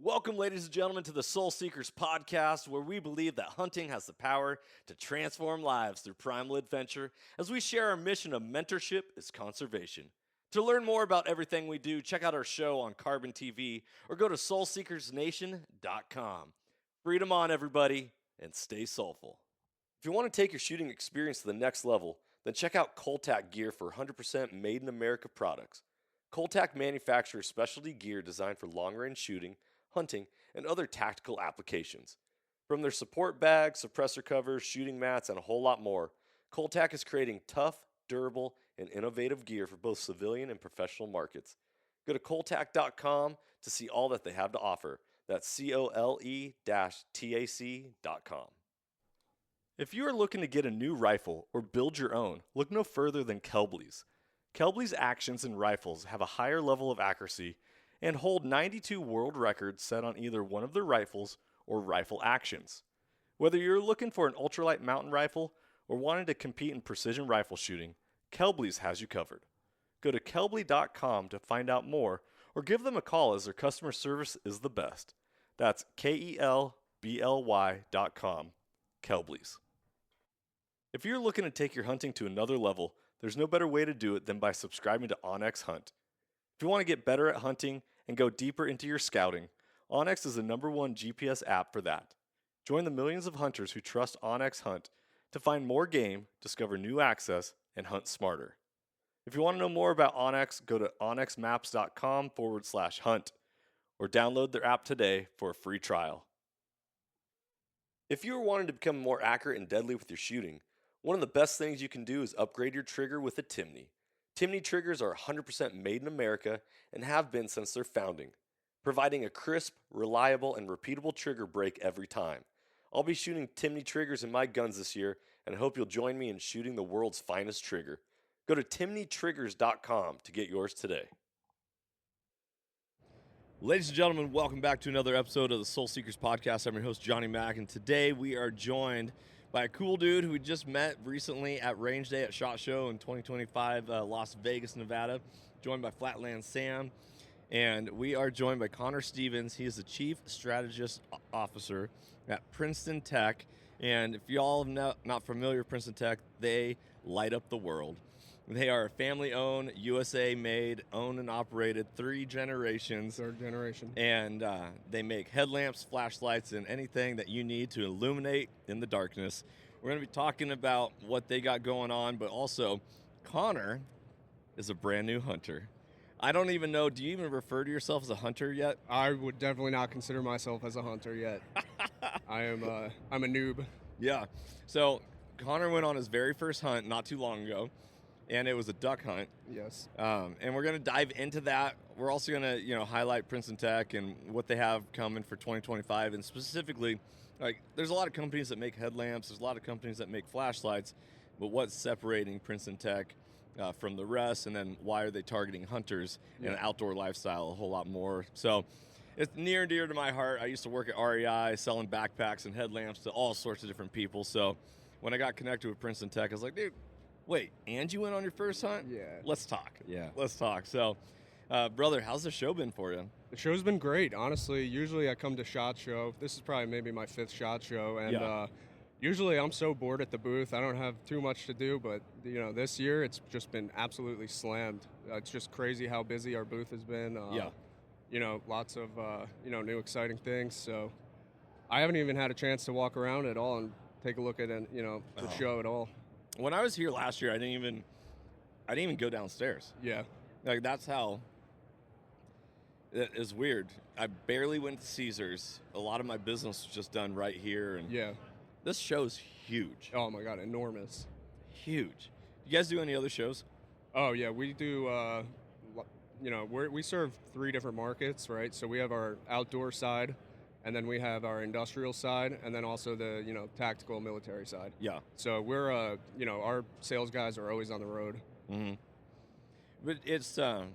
Welcome, ladies and gentlemen, to the Soul Seekers podcast, where we believe that hunting has the power to transform lives through primal adventure as we share our mission of mentorship is conservation. To learn more about everything we do, check out our show on Carbon TV or go to soulseekersnation.com. Freedom on, everybody, and stay soulful. If you want to take your shooting experience to the next level, then check out Coltac gear for 100% made in America products. Coltac manufactures specialty gear designed for long-range shooting, hunting, and other tactical applications. From their support bags, suppressor covers, shooting mats, and a whole lot more, Coltac is creating tough, durable, and innovative gear for both civilian and professional markets. Go to coltac.com to see all that they have to offer. That's cole-tac.com. If you are looking to get a new rifle or build your own, look no further than Kelbley's. Kelbley's actions and rifles have a higher level of accuracy and hold 92 world records set on either one of their rifles or rifle actions. Whether you're looking for an ultralight mountain rifle or wanting to compete in precision rifle shooting, Kelbley's has you covered. Go to kelbley.com to find out more or give them a call as their customer service is the best. That's KELBLY.com. Kelbley's. If you're looking to take your hunting to another level, there's no better way to do it than by subscribing to onX Hunt. If you want to get better at hunting and go deeper into your scouting, onX is the #1 GPS app for that. Join the millions of hunters who trust onX Hunt to find more game, discover new access, and hunt smarter. If you want to know more about onX, go to onxmaps.com/hunt or download their app today for a free trial. If you are wanting to become more accurate and deadly with your shooting, one of the best things you can do is upgrade your trigger with a Timney. Timney triggers are 100% made in America and have been since their founding, providing a crisp, reliable, and repeatable trigger break every time. I'll be shooting Timney triggers in my guns this year, and I hope you'll join me in shooting the world's finest trigger. Go to timneytriggers.com to get yours today. Ladies and gentlemen, welcome back to another episode of the Soul Seekers podcast. I'm your host, Johnny Mack, and today we are joined by a cool dude who we just met recently at Range Day at SHOT Show in 2025, Las Vegas, Nevada, joined by Flatland Sam, and we are joined by Connor Stevens. He is the Chief Strategist Officer at Princeton Tec, and if y'all are not familiar with Princeton Tec, they light up the world. They are family-owned, USA-made, owned and operated, 3 generations. Third generation. And they make headlamps, flashlights, and anything that you need to illuminate in the darkness. We're going to be talking about what they got going on, but also Connor is a brand new hunter. I don't even know, do you even refer to yourself as a hunter yet? I would definitely not consider myself as a hunter yet. I'm a noob. Yeah. So Connor went on his very first hunt not too long ago. And it was a duck hunt. Yes. And we're going to dive into that. We're also going to, highlight Princeton Tec and what they have coming for 2025. And specifically, there's a lot of companies that make headlamps. There's a lot of companies that make flashlights. But what's separating Princeton Tec from the rest? And then why are they targeting hunters and an outdoor lifestyle a whole lot more? So it's near and dear to my heart. I used to work at REI selling backpacks and headlamps to all sorts of different people. So when I got connected with Princeton Tec, I was like, dude, wait, and you went on your first hunt? Yeah. Let's talk. Yeah. Let's talk. So, brother, how's the show been for you? The show's been great, honestly. Usually I come to SHOT Show. This is probably maybe my 5th SHOT Show. And usually I'm so bored at the booth. I don't have too much to do. But, this year it's just been absolutely slammed. It's just crazy how busy our booth has been. Lots of, new exciting things. So I haven't even had a chance to walk around at all and take a look at, the show at all. When I was here last year, I didn't even go downstairs. Yeah. That's how it is weird. I barely went to Caesars. A lot of my business was just done right here. And this show's huge. Oh my God, enormous. Huge. You guys do any other shows? Oh yeah, we do, we serve 3 different markets, right? So we have our outdoor side, and then we have our industrial side, and then also the, tactical military side. Yeah. So we're, our sales guys are always on the road. Mm-hmm. But it's so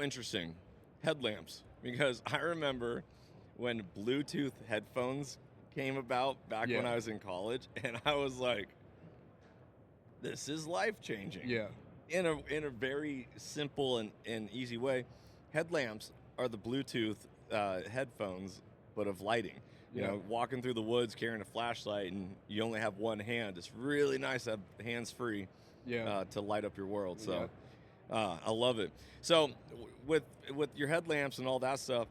interesting, headlamps, because I remember when Bluetooth headphones came about back when I was in college, and I was like, this is life-changing. Yeah. In a very simple and easy way. Headlamps are the Bluetooth headphones, but of lighting. You know, walking through the woods carrying a flashlight, and you only have one hand. It's really nice to have hands free to light up your world. So I love it. So with your headlamps and all that stuff,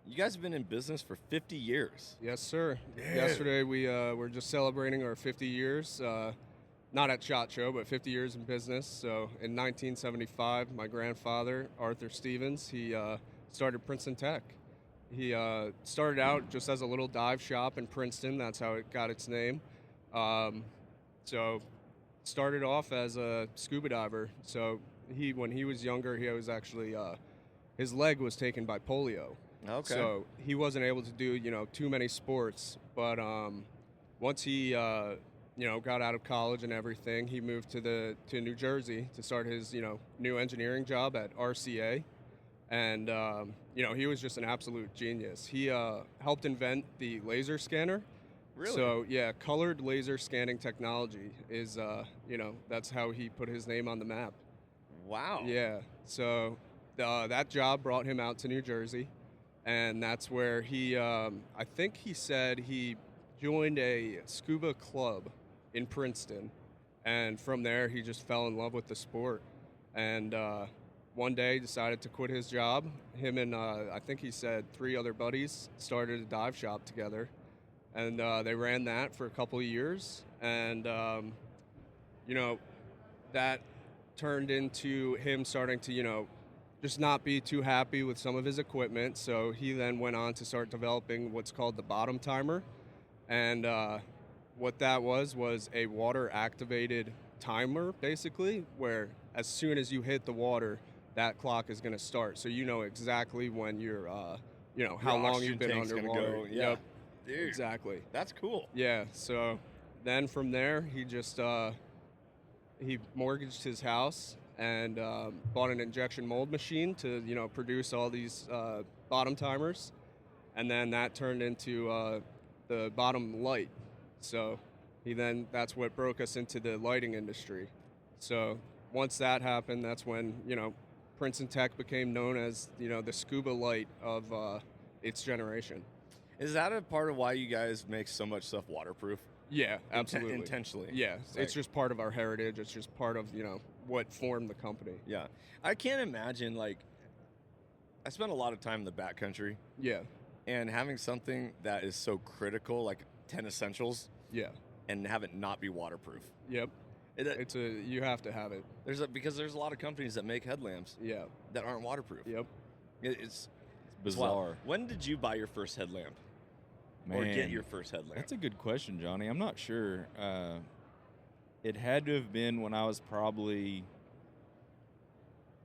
you guys have been in business for 50 years. Yes, sir. Yeah. Yesterday we were just celebrating our 50 years, not at SHOT Show, but 50 years in business. So in 1975, my grandfather, Arthur Stevens, he started Princeton Tec. He started out just as a little dive shop in Princeton. That's how it got its name. So started off as a scuba diver. So when he was younger, he was actually his leg was taken by polio. Okay. So he wasn't able to do, too many sports. But once he, got out of college and everything, he moved to New Jersey to start his, new engineering job at RCA. And, he was just an absolute genius. He helped invent the laser scanner. Really? So, colored laser scanning technology is, that's how he put his name on the map. Wow. Yeah. So that job brought him out to New Jersey. And that's where he, I think he said he joined a scuba club in Princeton. And from there, he just fell in love with the sport. And one day decided to quit his job. Him and I think he said 3 other buddies started a dive shop together. And they ran that for a couple of years. And, that turned into him starting to, just not be too happy with some of his equipment. So he then went on to start developing what's called the bottom timer. And what that was a water-activated timer, basically, where as soon as you hit the water, that clock is going to start. So you know exactly when you're, how long you've been underwater. Go. Yeah. Yep. Dude, exactly. That's cool. Yeah, so then from there, he just, he mortgaged his house and bought an injection mold machine to, produce all these bottom timers. And then that turned into the bottom light. So that's what broke us into the lighting industry. So once that happened, that's when, Princeton Tec became known as, the scuba light of its generation. Is that a part of why you guys make so much stuff waterproof? Yeah, absolutely. Intentionally. Yeah, it's just part of our heritage. It's just part of, what formed the company. Yeah. I can't imagine, I spent a lot of time in the backcountry. Yeah. And having something that is so critical, like 10 essentials. Yeah. And have it not be waterproof. Yep. You have to have it. Because there's a lot of companies that make headlamps. Yeah. That aren't waterproof. Yep. It's bizarre. Wow. When did you buy your first headlamp? Man, or get your first headlamp? That's a good question, Johnny. I'm not sure. It had to have been when I was probably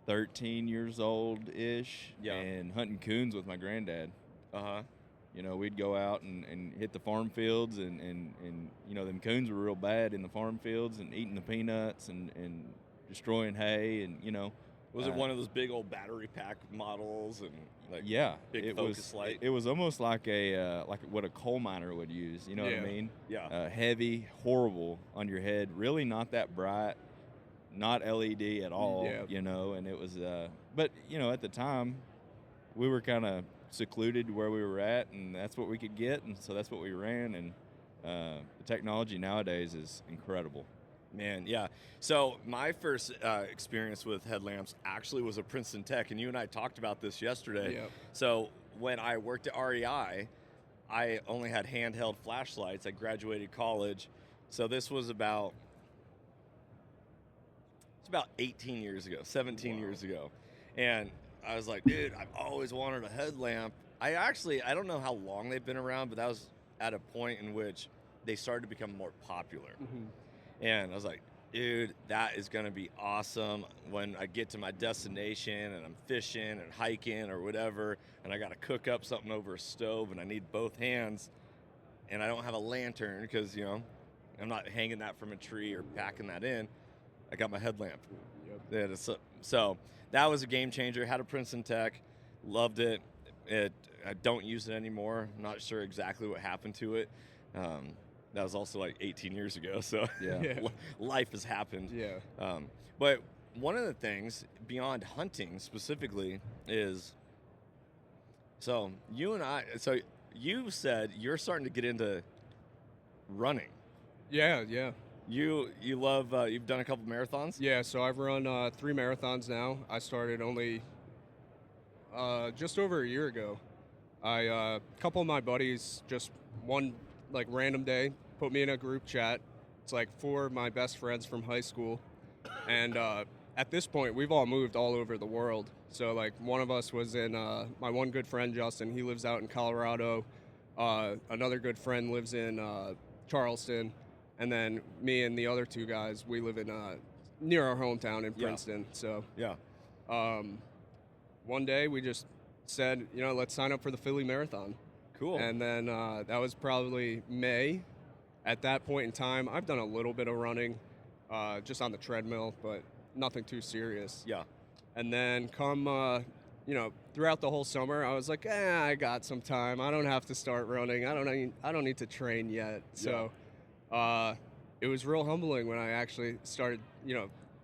13 years old-ish and hunting coons with my granddad. Uh-huh. We'd go out and hit the farm fields and them coons were real bad in the farm fields and eating the peanuts and destroying hay and, Was it one of those big old battery pack models and big focus light? It was almost like like what a coal miner would use. You know what I mean? Yeah. Heavy, horrible on your head. Really not that bright, not LED at all. Yeah. And it was. But at the time, we were kind of secluded where we were at, and that's what we could get, and so that's what we ran. And the technology nowadays is incredible. Man, yeah. So my first experience with headlamps actually was at Princeton Tec, and you and I talked about this yesterday. Yep. So when I worked at REI, I only had handheld flashlights. I graduated college. So this was about 18 years ago, 17 years ago. And I was like, dude, I've always wanted a headlamp. I don't know how long they've been around, but that was at a point in which they started to become more popular. Mm-hmm. And I was like, dude, that is going to be awesome when I get to my destination and I'm fishing and hiking or whatever, and I got to cook up something over a stove and I need both hands, and I don't have a lantern because, I'm not hanging that from a tree or packing that in. I got my headlamp. Yep. Yeah, so that was a game changer. Had a Princeton Tec, loved it. I don't use it anymore. I'm not sure exactly what happened to it. That was also 18 years ago, so life has happened. Yeah. But one of the things beyond hunting specifically is So you said you're starting to get into running. Yeah. You love you've done a couple marathons. Yeah, so I've run 3 marathons now. I started only just over a year ago. A couple of my buddies just one like random day put me in a group chat. It's like 4 of my best friends from high school, and at this point we've all moved all over the world. So like one of us was in my one good friend Justin. He lives out in Colorado. Another good friend lives in Charleston, and then me and the other 2 guys, we live in near our hometown in Princeton. So Yeah. one day we just said, let's sign up for the Philly Marathon. Cool. And then that was probably May. At that point in time, I've done a little bit of running just on the treadmill, but nothing too serious. Yeah. And then come, throughout the whole summer, I was like, I got some time. I don't have to start running. I don't need to train yet. So it was real humbling when I actually started,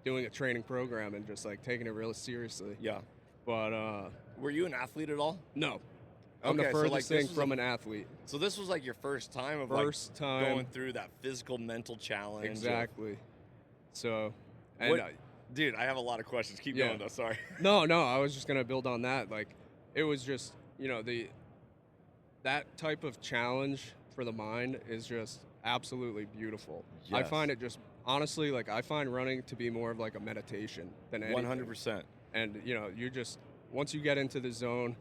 doing a training program and just like taking it really seriously. Yeah. But were you an athlete at all? no, I'm Okay, the so, furthest like, thing from an athlete. So this was like your first time of First time. going through that physical mental challenge. Exactly. So, and What- Dude, I have a lot of questions. Keep Yeah. going though. Sorry. no, I was just gonna build on that. Like, it was just that type of challenge for the mind is just absolutely beautiful. I Yes. find it just honestly like I find running to be more of like a meditation than anything. 100%. And you just once you get into the zone,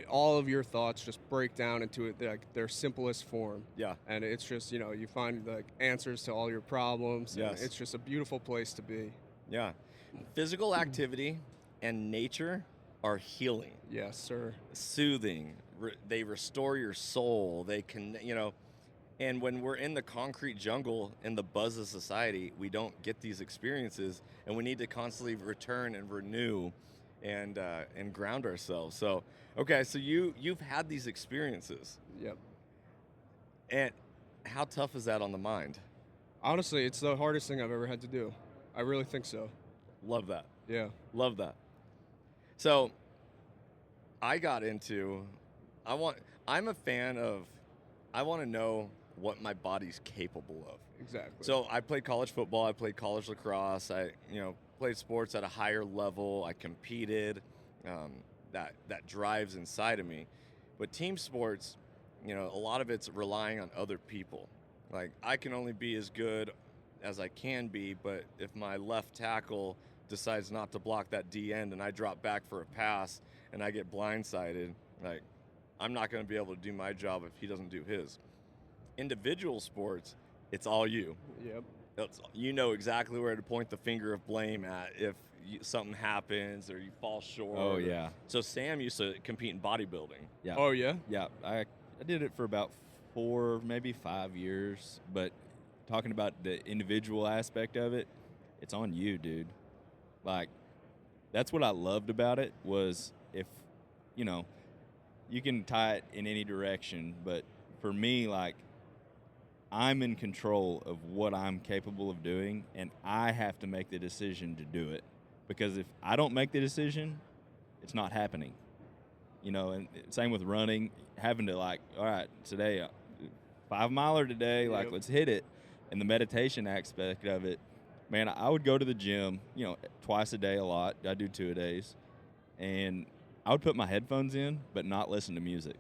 all of your thoughts just break down into their simplest form. Yeah. And it's just you find like answers to all your problems. And Yes. it's just a beautiful place to be. Yeah. Physical activity and nature are healing, Yes, sir. soothing. They restore your soul. They can, and when we're in the concrete jungle in the buzz of society, we don't get these experiences, and we need to constantly return and renew and ground ourselves. So, okay, so you've had these experiences, Yep. and how tough is that on the mind? Honestly, it's the hardest thing I've ever had to do. I really think so. Love that. Yeah. Love that. So I got into I'm a fan of I want to know what my body's capable of. Exactly. So I played college football, I played college lacrosse, I played sports at a higher level, I competed. That drives inside of me. But team sports, a lot of it's relying on other people. Like I can only be as good as I can be, but if my left tackle decides not to block that D end and I drop back for a pass and I get blindsided, like I'm not going to be able to do my job if he doesn't do his. Individual sports, it's all you. Yep. You know exactly where to point the finger of blame at if something happens or you fall short. Oh, yeah. So Sam used to compete in bodybuilding. Yeah. Oh yeah. Yeah, I did it for about 4, maybe 5 years. But talking about the individual aspect of it, it's on you, dude. Like, that's what I loved about it was if, you can tie it in any direction. But for me, like, I'm in control of what I'm capable of doing, and I have to make the decision to do it. Because if I don't make the decision, it's not happening. And same with running, having to like, all right, today, 5 miler today, like Yep. let's hit it. And the meditation aspect of it, man, I would go to the gym, twice a day a lot. I do 2 a days. And I would put my headphones in, but not listen to music.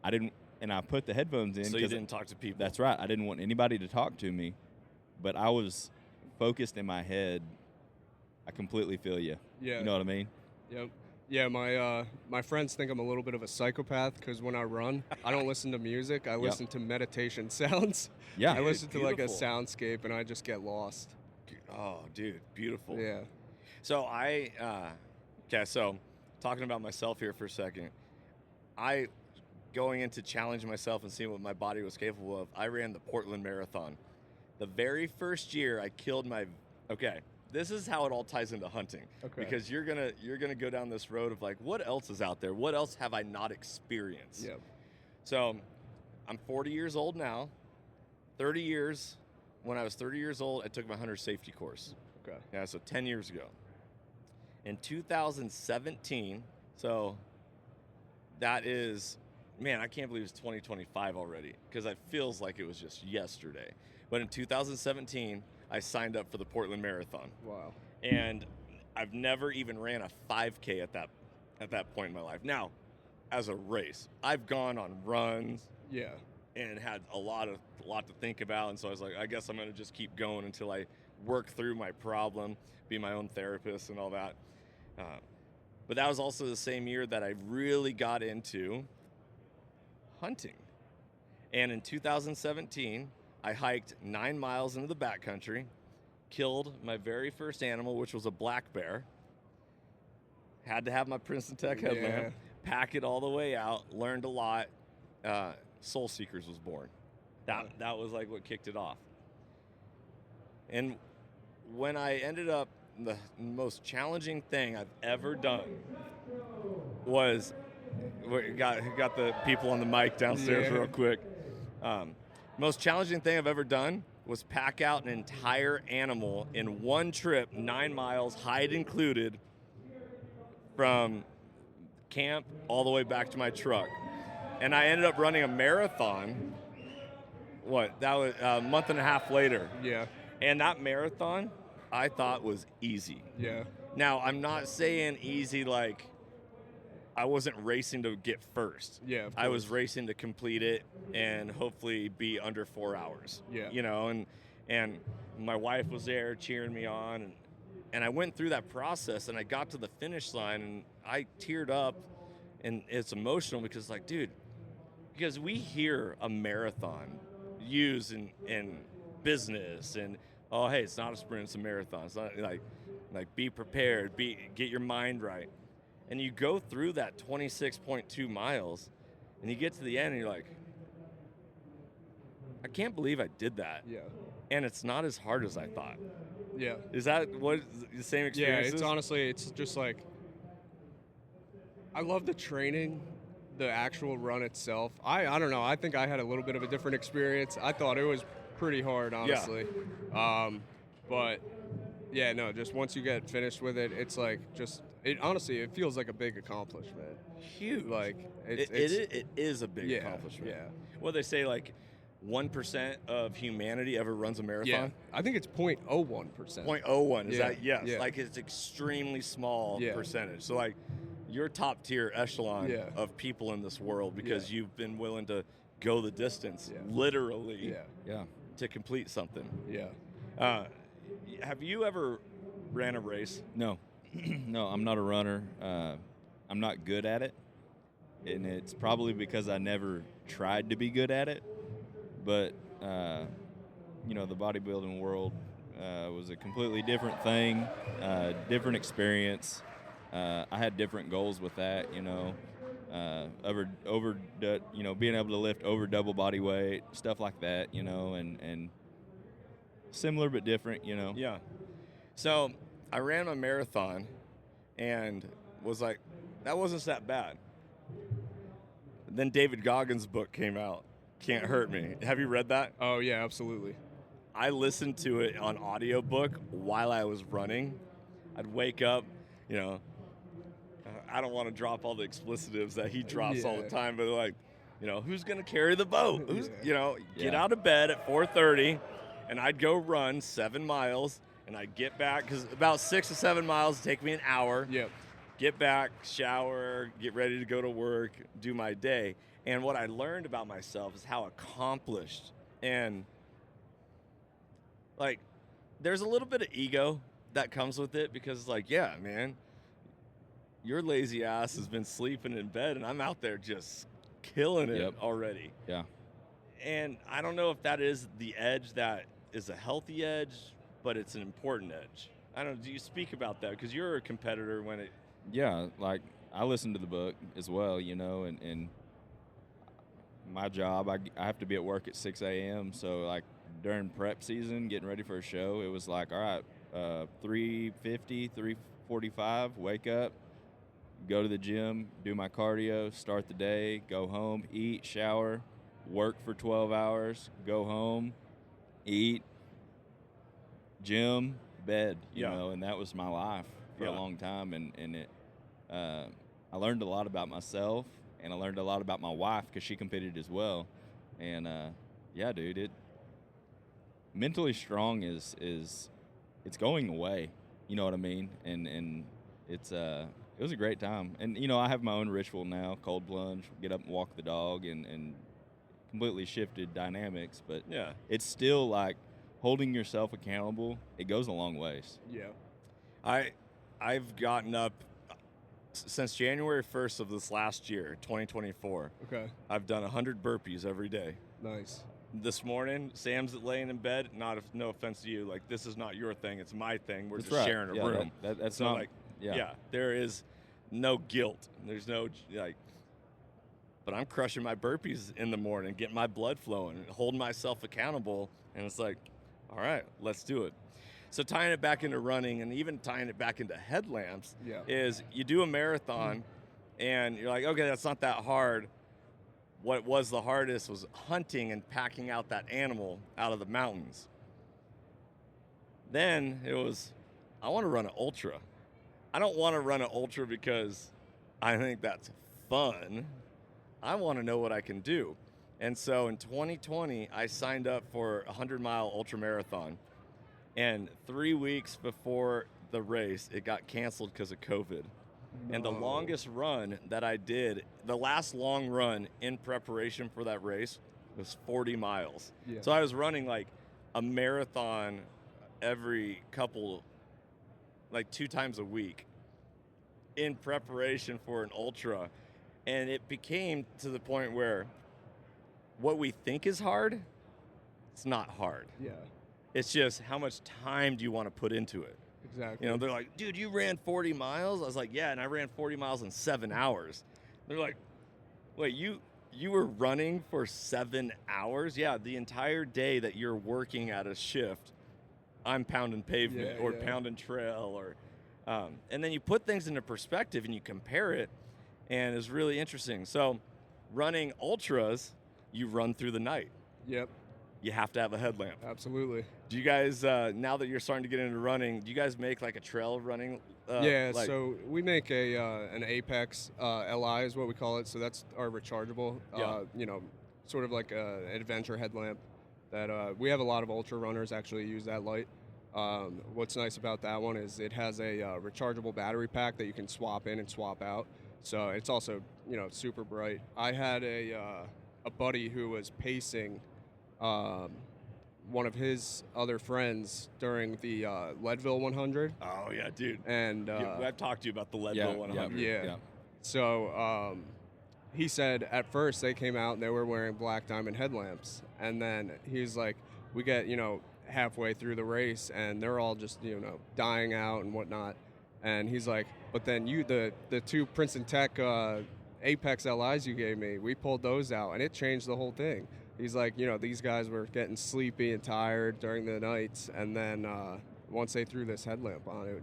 And I put the headphones in. So you didn't talk to people. That's right. I didn't want anybody to talk to me, but I was focused in my head. I completely feel you. Yeah. You know what I mean? Yep. Yeah, my friends think I'm a little bit of a psychopath because when I run, I don't listen to music. I listen to meditation sounds. Yeah. I listen to like a beautiful. soundscape and I just get lost. Oh, dude, beautiful. Yeah. So so talking about myself here for a second, going into challenging myself and seeing what my body was capable of, I ran the Portland Marathon. The very first year I killed this is how it all ties into hunting. Okay. Because you're gonna go down this road of like, what else is out there? What else have I not experienced? Yep. So I'm 40 years old now. 30 years, when I was 30 years old, I took my hunter safety course. Okay. Yeah, so 10 years ago. In 2017, so that is, man, I can't believe it's 2025 already because it feels like it was just yesterday. But in 2017, I signed up for the Portland Marathon. Wow. And I've never even ran a 5K at that point in my life. Now, as a race, I've gone on runs. Yeah. And had a lot to think about. And so I was like, I guess I'm going to just keep going until I work through my problem, be my own therapist and all that. But that was also the same year that I really got into hunting. And in 2017, I hiked 9 miles into the backcountry, killed my very first animal, which was a black bear. Had to have my Princeton Tec headlamp, pack it all the way out, learned a lot. Soul Seekers was born. That was like what kicked it off. And when I ended up, the most challenging thing I've ever done was, got the people on the mic downstairs real quick. Most challenging thing I've ever done was pack out an entire animal in one trip, 9 miles, hide included, from camp all the way back to my truck. And I ended up running a marathon, that was a month and a half later. Yeah. And that marathon, I thought was easy. Yeah. Now, I'm not saying easy like I wasn't racing to get first. Yeah. I was racing to complete it and hopefully be under 4 hours. Yeah. You know, and my wife was there cheering me on. And I went through that process and I got to the finish line and I teared up. And it's emotional because, like, dude, because we hear a marathon used in business and, oh, hey, it's not a sprint, it's a marathon. It's not like be prepared, get your mind right. And you go through that 26.2 miles and you get to the end and you're like, I can't believe I did that. Yeah. And it's not as hard as I thought. Yeah. Is that what the same experience? Yeah, it's honestly, it's just like, I love the training, the actual run itself. I don't know. I think I had a little bit of a different experience. I thought it was pretty hard, honestly. Yeah. But yeah, no, just once you get finished with it, it's like honestly, it feels like a big accomplishment. Huge. Like it is a big accomplishment. Yeah. Well, they say like 1% of humanity ever runs a marathon. Yeah. I think it's 0.01%. 0.01 is that? Yes. Yeah. Like it's extremely small percentage. So like you're top tier echelon of people in this world because you've been willing to go the distance, literally, to complete something. Yeah. Have you ever ran a race? No. No, I'm not a runner. I'm not good at it. And it's probably because I never tried to be good at it. But, the bodybuilding world was a completely different thing, different experience. I had different goals with that, being able to lift over double body weight, stuff like that, and similar but different, Yeah. So I ran a marathon and was like, that wasn't that bad. Then David Goggins' book came out, Can't Hurt Me. Have you read that? Oh, yeah, absolutely. I listened to it on audiobook while I was running. I'd wake up, I don't want to drop all the explicitives that he drops all the time, but like, who's going to carry the boat? Who's, get out of bed at 4:30, and I'd go run 7 miles, and I'd get back, because about 6 to 7 miles would take me an hour. Yep. Get back, shower, get ready to go to work, do my day. And what I learned about myself is how accomplished and, like, there's a little bit of ego that comes with it because, like, yeah, man, your lazy ass has been sleeping in bed, and I'm out there just killing it already. Yeah. And I don't know if that is the edge that is a healthy edge, but it's an important edge. I don't know. Do you speak about that? Because you're a competitor when it... Yeah, like, I listen to the book as well, and my job, I have to be at work at 6 a.m., so, like, during prep season, getting ready for a show, it was like, all right, 3:50, 3:45, wake up, go to the gym, do my cardio, start the day, go home, eat, shower, work for 12 hours, go home, eat, gym, bed, and that was my life for a long time. And it, I learned a lot about myself and I learned a lot about my wife because she competed as well. And yeah, dude, mentally strong is it's going away. You know what I mean? And it was a great time. And I have my own ritual now: cold plunge, get up and walk the dog, and completely shifted dynamics. But Yeah. it's still like holding yourself accountable. It goes a long ways. Yeah. I've gotten up since January 1st of this last year, 2024. Okay. I've done 100 burpees every day. Nice. This morning, Sam's laying in bed. No offense to you, like this is not your thing; it's my thing. We're That's just right. sharing a Yeah, room. That's so not like, yeah. there is no guilt. There's no like. But I'm crushing my burpees in the morning, getting my blood flowing, and holding myself accountable. And it's like, all right, let's do it. So tying it back into running and even tying it back into headlamps is you do a marathon and you're like, okay, that's not that hard. What was the hardest was hunting and packing out that animal out of the mountains. Then it was, I want to run an ultra. I don't want to run an ultra because I think that's fun. I want to know what I can do. And so in 2020, I signed up for a 100-mile ultra marathon. And 3 weeks before the race, it got canceled because of COVID. No. And the longest run that I did, the last long run in preparation for that race was 40 miles. Yeah. So I was running like a marathon every like 2 times a week in preparation for an ultra. And it became to the point where what we think is hard, it's not hard. Yeah. It's just how much time do you want to put into it? Exactly. They're like, dude, you ran 40 miles? I was like, yeah, and I ran 40 miles in 7 hours. They're like, wait, you were running for 7 hours? Yeah, the entire day that you're working at a shift, I'm pounding pavement or pounding trail. And then you put things into perspective and you compare it, and it's really interesting. So running ultras, you run through the night. Yep. You have to have a headlamp. Absolutely. Do you guys, now that you're starting to get into running, do you guys make like a trail running? So we make an Apex LI is what we call it. So that's our rechargeable, sort of like an adventure headlamp that we have a lot of ultra runners actually use that light. What's nice about that one is it has a rechargeable battery pack that you can swap in and swap out. So it's also, super bright. I had a buddy who was pacing one of his other friends during the Leadville 100. Oh, yeah, dude. And I've talked to you about the Leadville 100. Yeah. So he said at first they came out and they were wearing black diamond headlamps. And then he's like, we get, halfway through the race and they're all just, dying out and whatnot. And he's like, but then the 2 Princeton Tec Apex LIs you gave me, we pulled those out and it changed the whole thing. He's like, these guys were getting sleepy and tired during the nights, and then once they threw this headlamp on, it,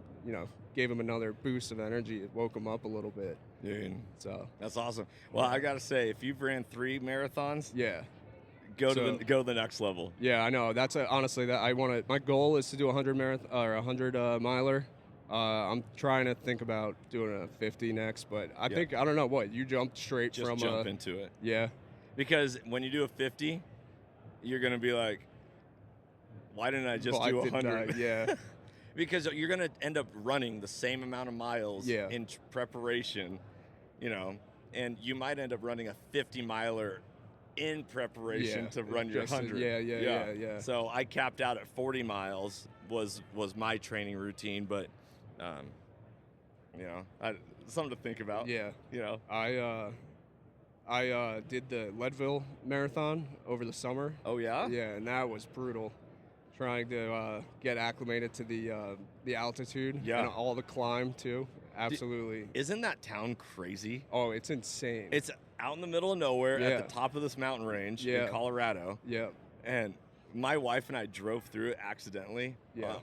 gave them another boost of energy. It woke them up a little bit. Dude, so that's awesome. Well, I gotta say, if you've ran 3 marathons, go to the next level. Yeah, I know. That's honestly that I want to. My goal is to do a 100 marathon or 100 miler. I'm trying to think about doing a 50 next, but I think I don't know what you jumped straight just from. Jump into it. Yeah. Because when you do a 50, you're going to be like, why didn't I just do 100? Yeah. Because you're going to end up running the same amount of miles in preparation, and you might end up running a 50-miler in preparation to run your 100. Yeah. So I capped out at 40 miles was my training routine, but, something to think about. Yeah. I did the Leadville Marathon over the summer. Oh, yeah? Yeah, and that was brutal. Trying to get acclimated to the altitude and all the climb, too. Absolutely. Isn't that town crazy? Oh, it's insane. It's out in the middle of nowhere at the top of this mountain range in Colorado. Yeah. And my wife and I drove through it accidentally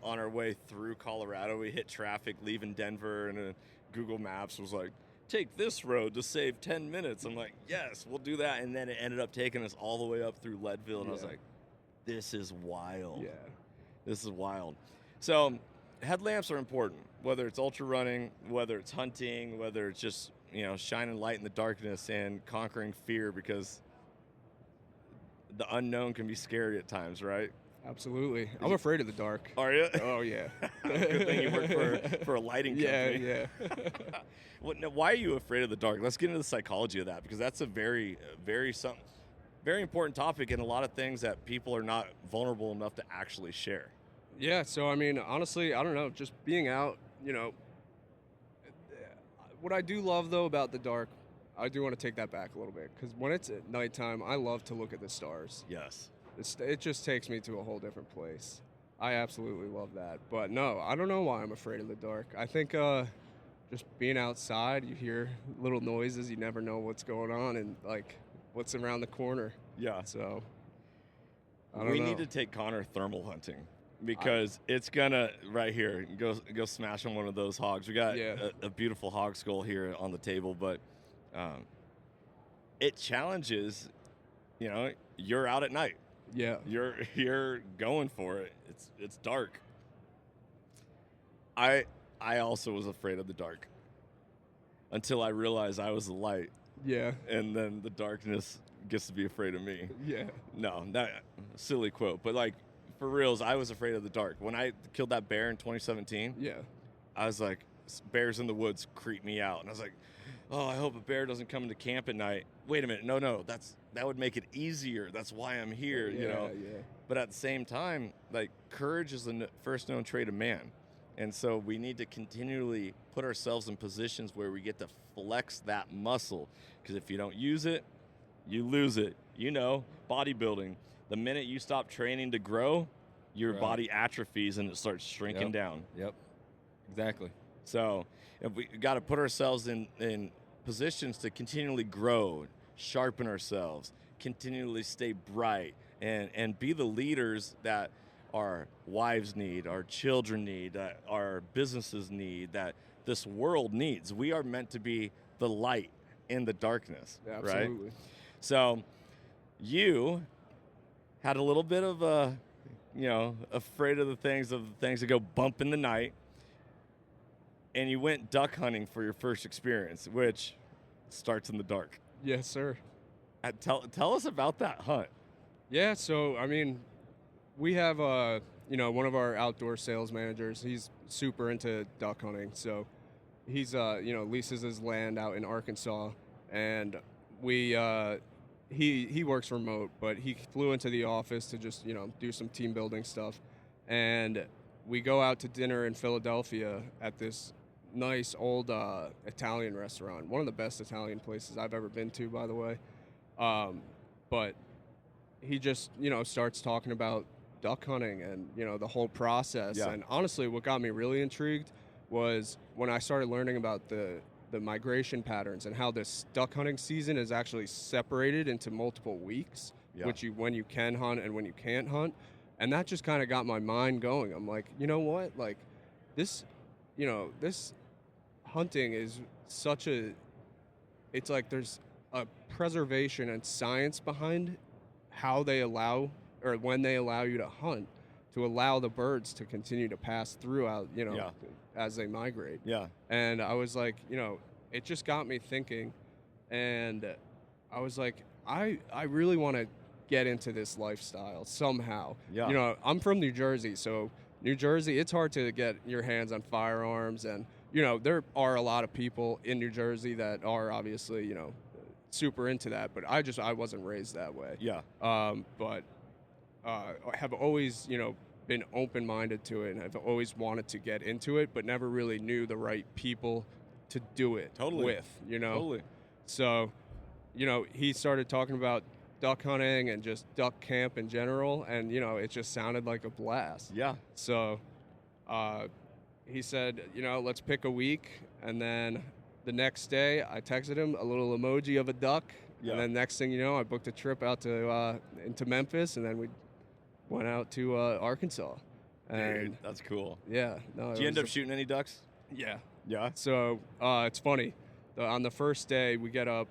on our way through Colorado. We hit traffic leaving Denver, and Google Maps was like, take this road to save 10 minutes. I'm like, yes, we'll do that. And then it ended up taking us all the way up through Leadville, and I was like, this is wild. Yeah. This is wild. So headlamps are important, whether it's ultra running, whether it's hunting, whether it's just shining light in the darkness and conquering fear, because the unknown can be scary at times, right? Absolutely. I'm afraid of the dark. Are you? Oh, yeah. Good thing you work for a lighting company. Yeah. Why are you afraid of the dark? Let's get into the psychology of that, because that's a very important topic, and a lot of things that people are not vulnerable enough to actually share. Yeah, so, I mean, honestly, I don't know, just being out, what I do love, though, about the dark, I do want to take that back a little bit, because when it's at nighttime, I love to look at the stars. Yes. It just takes me to a whole different place. I absolutely love that. But no, I don't know why I'm afraid of the dark. I think just being outside, you hear little noises, you never know what's going on and like what's around the corner. Yeah. So I don't know. We need to take Connor thermal hunting, because it's gonna right here go smash on one of those hogs. We got a beautiful hog skull here on the table, but it challenges. You're out at night. Yeah. You're going for it. It's dark. I also was afraid of the dark until I realized I was the light. Yeah. And then the darkness gets to be afraid of me. Yeah. No, that silly quote, but like for reals, I was afraid of the dark. When I killed that bear in 2017, I was like, bears in the woods creep me out, and I was like, oh, I hope a bear doesn't come into camp at night. Wait a minute, no, that would make it easier. That's why I'm here, Yeah. But at the same time, like, courage is the first known trait of man. And so we need to continually put ourselves in positions where we get to flex that muscle. Because if you don't use it, you lose it. Bodybuilding. The minute you stop training to grow, your body atrophies and it starts shrinking down. Yep. Exactly. So if we got to put ourselves in positions to continually grow, sharpen ourselves, continually stay bright, and be the leaders that our wives need, our children need, that our businesses need, that this world needs. We are meant to be the light in the darkness, Absolutely. right? So you had a little bit of afraid of the things that go bump in the night, and you went duck hunting for your first experience, which starts in the dark. Yes, sir. Tell us about that hunt. Yeah, so, I mean, we have, one of our outdoor sales managers. He's super into duck hunting. So he's, leases his land out in Arkansas. And he works remote, but he flew into the office to just, do some team building stuff. And we go out to dinner in Philadelphia at this nice old Italian restaurant. One of the best Italian places I've ever been to, by the way. But he just, starts talking about duck hunting and, the whole process. Yeah. And honestly, what got me really intrigued was when I started learning about the migration patterns and how this duck hunting season is actually separated into multiple weeks, when you can hunt and when you can't hunt. And that just kind of got my mind going. I'm like, you know what? Like this hunting is it's like there's a preservation and science behind how they allow, or when they allow you to hunt, to allow the birds to continue to pass throughout, as they migrate. Yeah. And I was like, it just got me thinking, and I was like, I really want to get into this lifestyle somehow. Yeah. I'm from New Jersey, so New Jersey, it's hard to get your hands on firearms, and there are a lot of people in New Jersey that are obviously, super into that, but I wasn't raised that way. Yeah. But have always, been open-minded to it, and I've always wanted to get into it, but never really knew the right people to do it with, Totally. So, he started talking about duck hunting and just duck camp in general, and, it just sounded like a blast. Yeah. So, he said, let's pick a week, and then the next day I texted him a little emoji of a duck, and then next thing you know, I booked a trip out to into Memphis, and then we went out to Arkansas. And dude, that's cool. Yeah. No, Did you end up shooting any ducks? Yeah. Yeah. So it's funny. On the first day, we get up,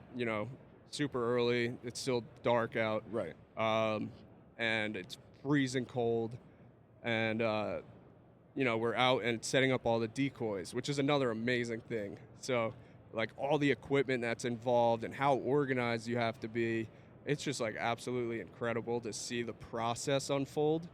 super early. It's still dark out. Right. And it's freezing cold. And, we're out and setting up all the decoys, which is another amazing thing. So, like all the equipment that's involved and how organized you have to be. It's just like absolutely incredible to see the process unfold.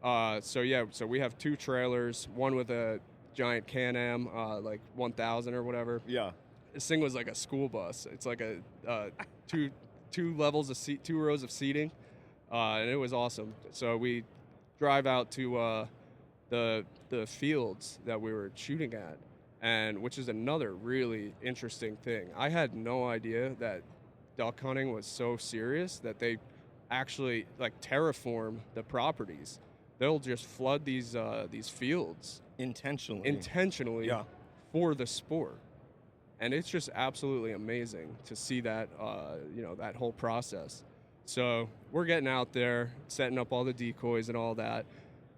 So we have 2 trailers, one with a giant Can-Am, like 1000 or whatever. Yeah. This thing was like a school bus. It's like a two levels of 2 rows of seating, and it was awesome. So we drive out to the fields that we were shooting at, and which is another really interesting thing. I had no idea that duck hunting was so serious that they actually like terraform the properties. They'll just flood these fields intentionally Yeah. for the sport. And it's just absolutely amazing to see that, that whole process. So we're getting out there, setting up all the decoys and all that.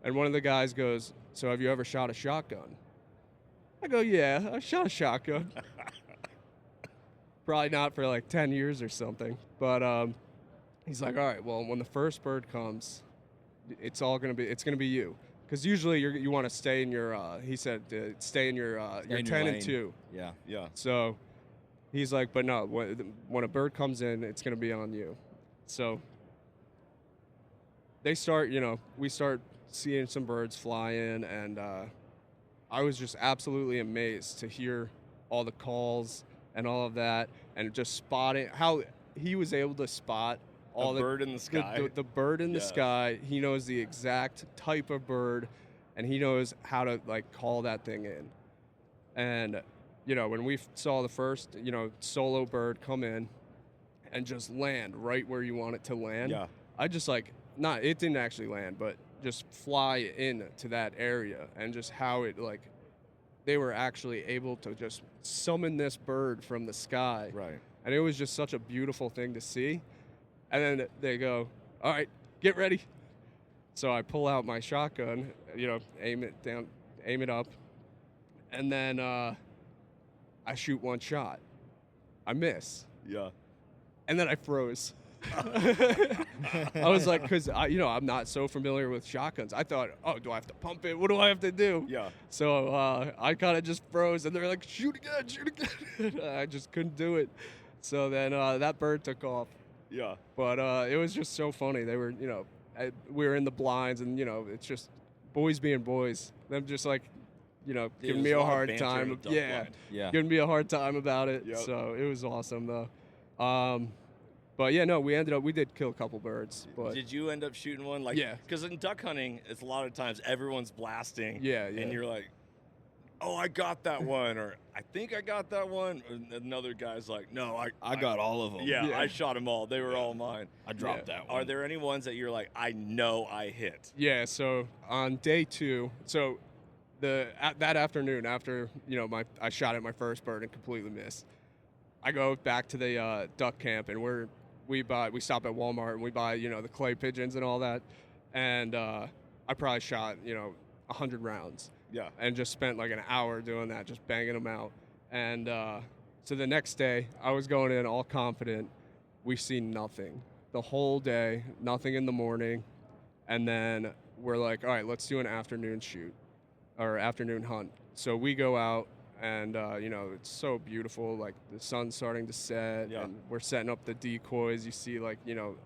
And one of the guys goes, "So have you ever shot a shotgun?" I go, "Yeah, I shot a shotgun." Probably not for like 10 years or something. But he's like, "All right, well, when the first bird comes, it's going to be you. Because usually you want to stay in your, he said, stay in your 10 and 2. Yeah. Yeah. So he's like, but no, when a bird comes in, it's going to be on you. So we start seeing some birds fly in, and I was just absolutely amazed to hear all the calls and all of that, and just spotting how he was able to spot all bird in the sky. The bird in the sky. He knows the exact type of bird, and he knows how to like call that thing in. And when we saw the first solo bird come in and just land right where you want it to land, Yeah. I just it didn't actually land, but just fly in to that area, and just how it they were actually able to just summon this bird from the sky. Right. And it was just such a beautiful thing to see. And then they go, "All right, get ready." So I pull out my shotgun, aim it down, aim it up, and then I shoot one shot. I miss, Yeah. and then I froze. I was like, because I'm not so familiar with shotguns. I thought, oh, do I have to pump it? What do I have to do? Yeah. So I kind of just froze, and they're like, shoot again. I just couldn't do it. So then that bird took off. Yeah. But it was just so funny. They were, we were in the blinds, and, it's just boys being boys. Them just giving me a hard time. Yeah. Giving me a hard time about it. Yep. So it was awesome, though. But yeah, no, we did kill a couple birds. But Did you end up shooting one? Yeah. Because in duck hunting, it's a lot of times everyone's blasting. Yeah. And you're like, "Oh, I got that one," or "I think I got that one." And another guy's like, "No, I got all of them. Yeah, I shot them all. They were all mine." I dropped that one. Are there any ones that you're like, "I know I hit"? Yeah, so on day 2, so that afternoon after, I shot at my first bird and completely missed, I go back to the duck camp, and we stop at Walmart, and we buy, the clay pigeons and all that, and I probably shot, 100 rounds. Yeah. And just spent like an hour doing that, just banging them out. And so the next day, I was going in all confident. We see nothing the whole day, nothing in the morning. And then we're like, all right, let's do an afternoon shoot or afternoon hunt. So we go out, and, it's so beautiful. Like, the sun's starting to set, and we're setting up the decoys. You see,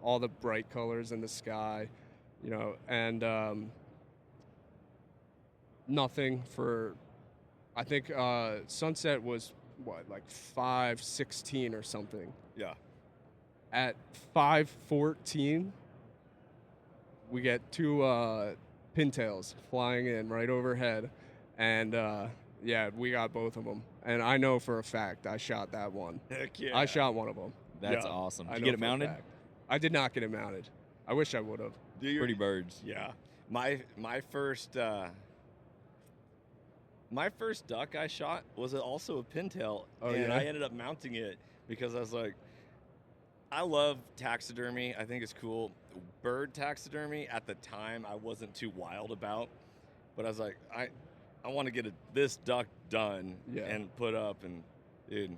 all the bright colors in the sky, and nothing for, I think sunset was, 5:16 or something. Yeah. At 5:14, we get 2 pintails flying in right overhead, and we got both of them. And I know for a fact I shot that one. Heck yeah. I shot one of them. That's awesome. Did you know get it for a mounted? fact. I did not get it mounted. I wish I would have. Pretty birds. Yeah. My first duck I shot was also a pintail, and I ended up mounting it because I was like, I love taxidermy. I think it's cool. Bird taxidermy, at the time, I wasn't too wild about, but I was like, I want to get this duck done and put up, and dude,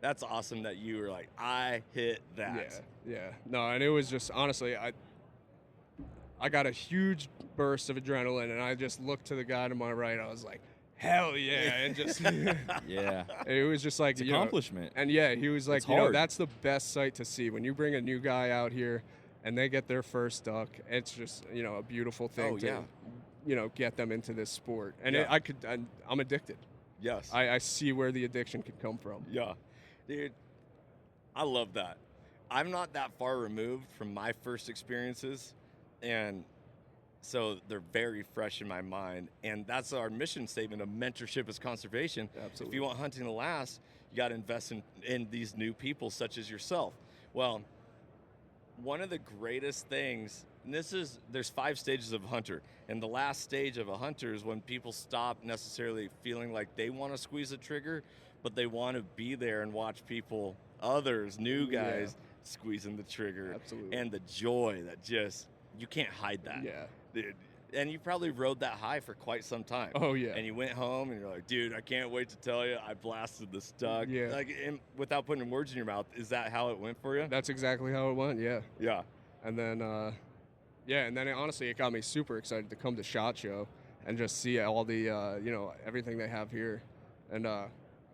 that's awesome that you were like, I hit that. Yeah. No, and it was just, honestly, I got a huge burst of adrenaline, and I just looked to the guy to my right. I was like, hell yeah, and just Yeah. it was just like It's you know, accomplishment. and yeah, he was like, It's you know, hard. that's the best sight to see when you bring a new guy out here and they get their first duck. It's just, you know, a beautiful thing Oh, to, yeah. you know, get them into this sport. And Yeah. I'm addicted. Yes. I see where the addiction could come from. Yeah. Dude, I love that. I'm not that far removed from my first experiences, and so they're very fresh in my mind. And that's our mission statement of mentorship is conservation. Absolutely. If you want hunting to last, you got to invest in these new people such as yourself. Well, one of the greatest things, and there's 5 stages of a hunter, and the last stage of a hunter is when people stop necessarily feeling like they want to squeeze a trigger, but they want to be there and watch people, others, new guys, squeezing the trigger. Absolutely. And the joy that just, you can't hide that. Yeah. Dude. And you probably rode that high for quite some time. Oh, yeah. And you went home and you're like, dude, I can't wait to tell you I blasted this duck. Yeah. Like, without putting words in your mouth, is that how it went for you? That's exactly how it went, yeah. Yeah. And then, honestly, it got me super excited to come to SHOT Show and just see all the, you know, everything they have here. And I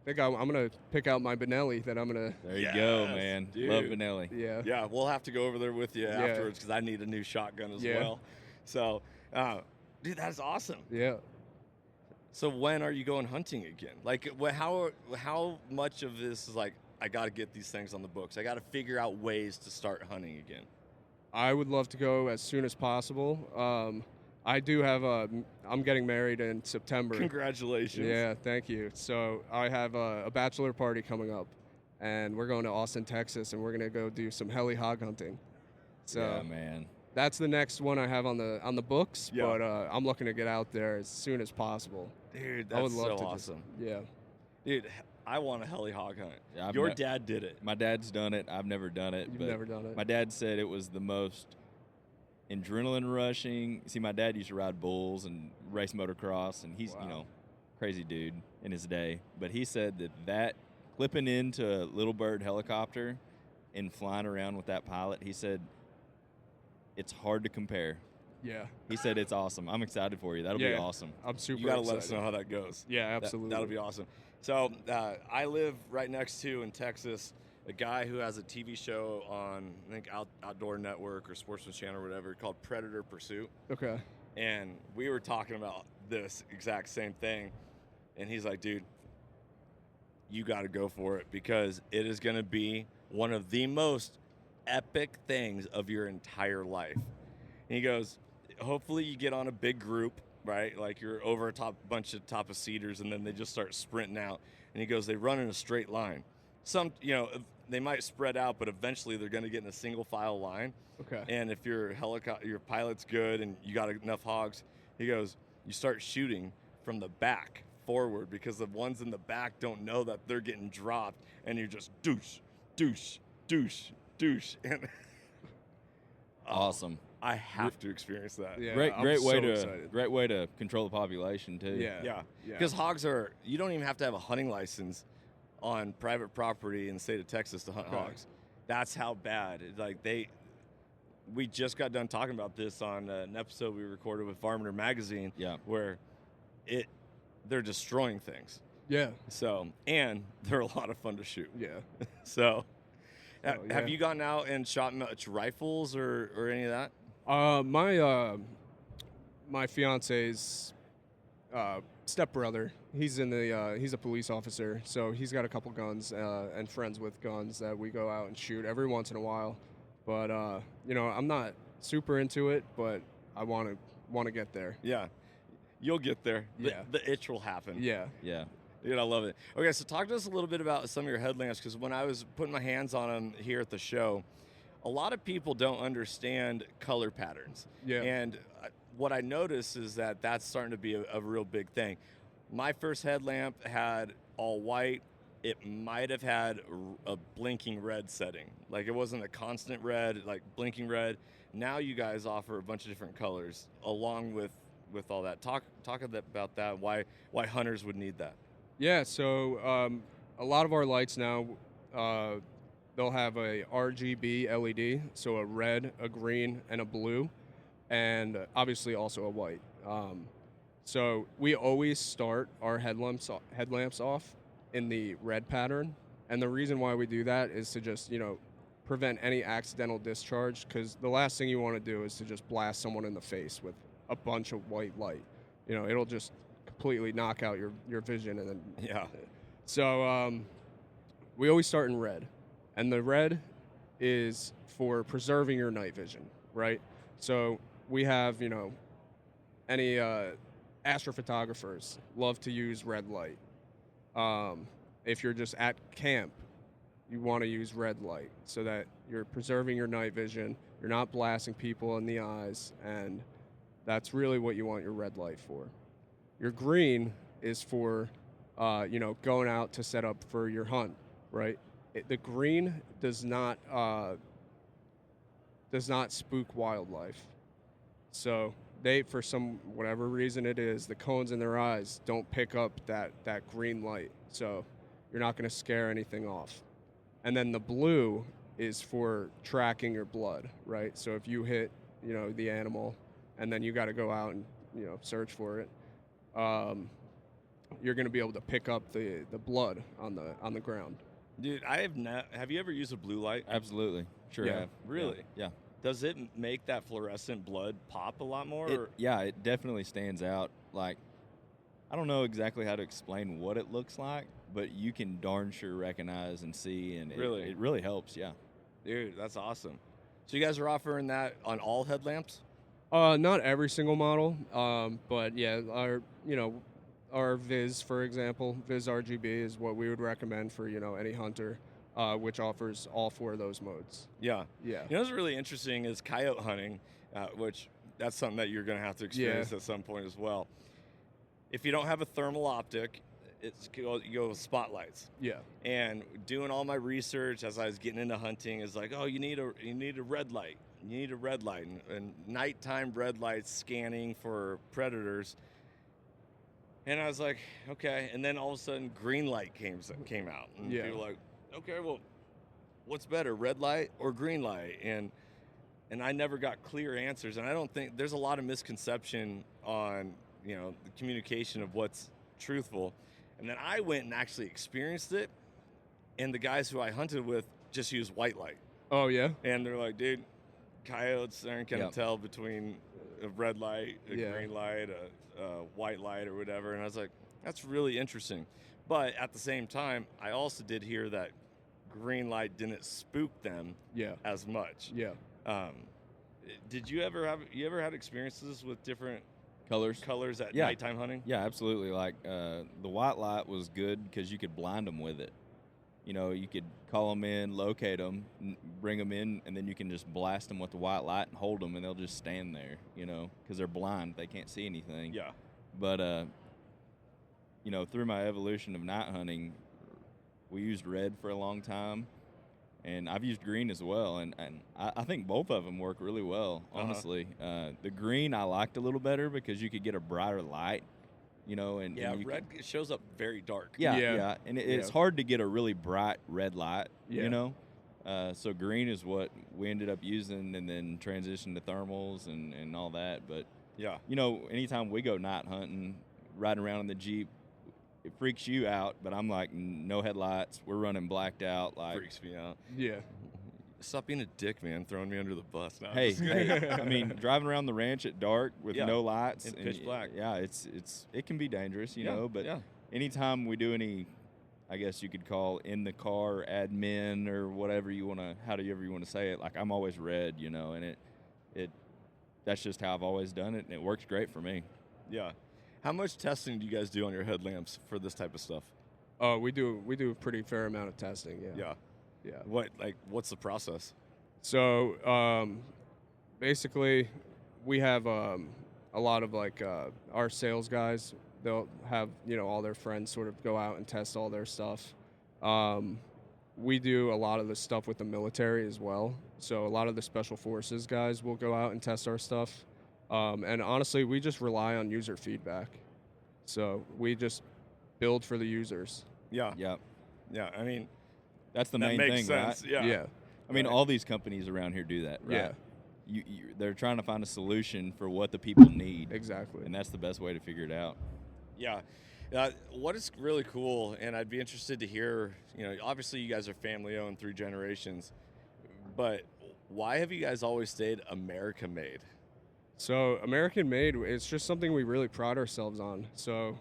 think I'm going to pick out my Benelli that I'm going to, There you go, Yes, man. dude. Love Benelli. yeah. Yeah, we'll have to go over there with you afterwards because I need a new shotgun as Yeah. well. So, dude, that's awesome. Yeah. So when are you going hunting again? Like, how much of this is like, I got to get these things on the books. I got to figure out ways to start hunting again. I would love to go as soon as possible. I do have I'm getting married in September. Congratulations. Yeah, thank you. So I have a bachelor party coming up, and we're going to Austin, Texas, and we're going to go do some heli hog hunting. So Yeah, man. that's the next one I have on the books, Yeah. but I'm looking to get out there as soon as possible. Dude, I would that's love so to awesome. Yeah. Dude, I want a heli hog hunt. Yeah, Your dad did it. My dad's done it. I've never done it. You've but never done it. My dad said it was the most adrenaline rushing. See, my dad used to ride bulls and race motocross, and he's, Wow. you know, crazy dude in his day. But he said that clipping into a little bird helicopter and flying around with that pilot, he said it's hard to compare. Yeah. He said it's awesome. I'm excited for you. That'll be Yeah. awesome. I'm super You got to excited. let us know how that goes. Yeah, absolutely. That'll be awesome. So I live right next to, in Texas, a guy who has a TV show on, I think, Outdoor Network or Sportsman Channel or whatever, called Predator Pursuit. Okay. And we were talking about this exact same thing. And he's like, dude, you got to go for it because it is going to be one of the most epic things of your entire life. And he goes, hopefully you get on a big group, right? Like you're over a bunch of top of cedars and then they just start sprinting out. And he goes, they run in a straight line. Some, you know, they might spread out, but eventually they're going to get in a single file line. Okay. And if your pilot's good and you got enough hogs, he goes, you start shooting from the back forward because the ones in the back don't know that they're getting dropped, and you're just douche, douche, douche, douche. And Awesome. I have to experience that. Yeah. Great I'm way so to excited. great way to control the population too. Yeah. Yeah. Yeah. Because hogs you don't even have to have a hunting license on private property in the state of Texas to hunt Okay. hogs. That's how bad. We just got done talking about this on an episode we recorded with Farmer Magazine. Yeah. Where they're destroying things. Yeah. So, and they're a lot of fun to shoot. Yeah. So, Oh, yeah. have you gone out and shot much rifles or any of that? My fiance's stepbrother, he's a police officer, so he's got a couple guns and friends with guns that we go out and shoot every once in a while. But you know, I'm not super into it, but I want to get there. Yeah. You'll get there. Yeah. The itch will happen. Yeah. Yeah. Dude, I love it. Okay, so talk to us a little bit about some of your headlamps, because when I was putting my hands on them here at the show, a lot of people don't understand color patterns. Yeah. And what I notice is that that's starting to be a real big thing. My first headlamp had all white. It might have had a blinking red setting. Like it wasn't a constant red, like blinking red. Now you guys offer a bunch of different colors along with all that. Talk about that, why hunters would need that. Yeah, so a lot of our lights now, they'll have a RGB LED, so a red, a green, and a blue, and obviously also a white. So we always start our headlamps off in the red pattern. And the reason why we do that is to just, prevent any accidental discharge, because the last thing you want to do is to just blast someone in the face with a bunch of white light. It'll just completely knock out your vision. And then So we always start in red. And the red is for preserving your night vision, right? So we have, any astrophotographers love to use red light. If you're just at camp, you want to use red light so that you're preserving your night vision, you're not blasting people in the eyes, and that's really what you want your red light for. Your green is for, going out to set up for your hunt, right? The green does not spook wildlife. So they, for some whatever reason it is, the cones in their eyes don't pick up that green light. So you're not going to scare anything off. And then the blue is for tracking your blood, right? So if you hit, the animal, and then you got to go out and, search for it, you're going to be able to pick up the blood on the ground. Dude, I have not. Have you ever used a blue light? Absolutely. Sure Yeah. have. Really? Yeah. Does it make that fluorescent blood pop a lot more? It definitely stands out. Like, I don't know exactly how to explain what it looks like, but you can darn sure recognize and see, and it really helps, yeah. Dude, that's awesome. So you guys are offering that on all headlamps? Not every single model, but yeah, our Viz, for example, Viz RGB is what we would recommend for, any hunter, which offers all 4 of those modes. Yeah. Yeah. What's really interesting is coyote hunting, which that's something that you're going to have to experience at some point as well. If you don't have a thermal optic, you go with spotlights. Yeah. And doing all my research as I was getting into hunting is like, oh, you need a red light. You need a red light, and nighttime red lights scanning for predators. And I was like, okay. And then all of a sudden, green light came out, and people were like, okay, well, what's better, red light or green light? And I never got clear answers. And I don't think there's a lot of misconception on the communication of what's truthful. And then I went and actually experienced it, and the guys who I hunted with just used white light. Oh yeah. And they're like, dude, coyotes aren't going to tell between a red light, a green light, a white light, or whatever. And I was like, that's really interesting. But at the same time, I also did hear that green light didn't spook them as much. Yeah. Did you ever had experiences with different colors at Yeah. nighttime hunting? Yeah, absolutely. Like, the white light was good because you could blind them with it. You could call them in, locate them, bring them in, and then you can just blast them with the white light and hold them, and they'll just stand there, because they're blind. They can't see anything. Yeah. But, through my evolution of night hunting, we used red for a long time, and I've used green as well, and I think both of them work really well, honestly. The green I liked a little better because you could get a brighter light. And red shows up very dark. Yeah. And it's hard to get a really bright red light, so green is what we ended up using, and then transitioned to thermals and all that. But, anytime we go night hunting, riding around in the Jeep, it freaks you out, but I'm like, no headlights. We're running blacked out. Like, freaks me out. Yeah. Stop being a dick, man. Throwing me under the bus. No, Hey, I mean, driving around the ranch at dark with no lights and pitch black. Yeah, it can be dangerous, but anytime we do any, I guess you could call in the car admin or whatever however you want to say it. Like, I'm always red, and that's just how I've always done it, and it works great for me. Yeah. How much testing do you guys do on your headlamps for this type of stuff? Oh, we do a pretty fair amount of testing. Yeah. Yeah. What's the process? So, basically, we have a lot of our sales guys. They'll have all their friends sort of go out and test all their stuff. We do a lot of the stuff with the military as well. So a lot of the special forces guys will go out and test our stuff. And honestly, we just rely on user feedback. So we just build for the users. Yeah. Yeah. Yeah. I mean, that's the that main makes thing, sense. right? Yeah. Yeah. I mean, all these companies around here do that, right? Yeah. they're trying to find a solution for what the people need. Exactly. And that's the best way to figure it out. Yeah. What is really cool, and I'd be interested to hear, obviously you guys are family owned 3 generations, but why have you guys always stayed America made? So American made, it's just something we really pride ourselves on. So,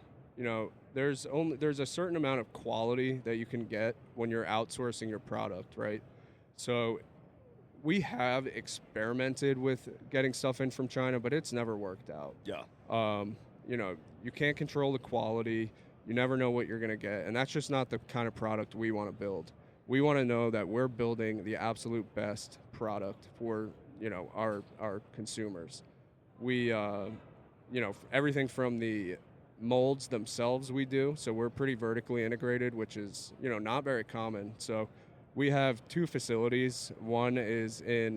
there's a certain amount of quality that you can get when you're outsourcing your product, right? So we have experimented with getting stuff in from China, but it's never worked out. Yeah. You can't control the quality. You never know what you're going to get. And that's just not the kind of product we want to build. We want to know that we're building the absolute best product for, our consumers. We, everything from the molds themselves we do. So we're pretty vertically integrated, which is, not very common. So we have 2 facilities. One is in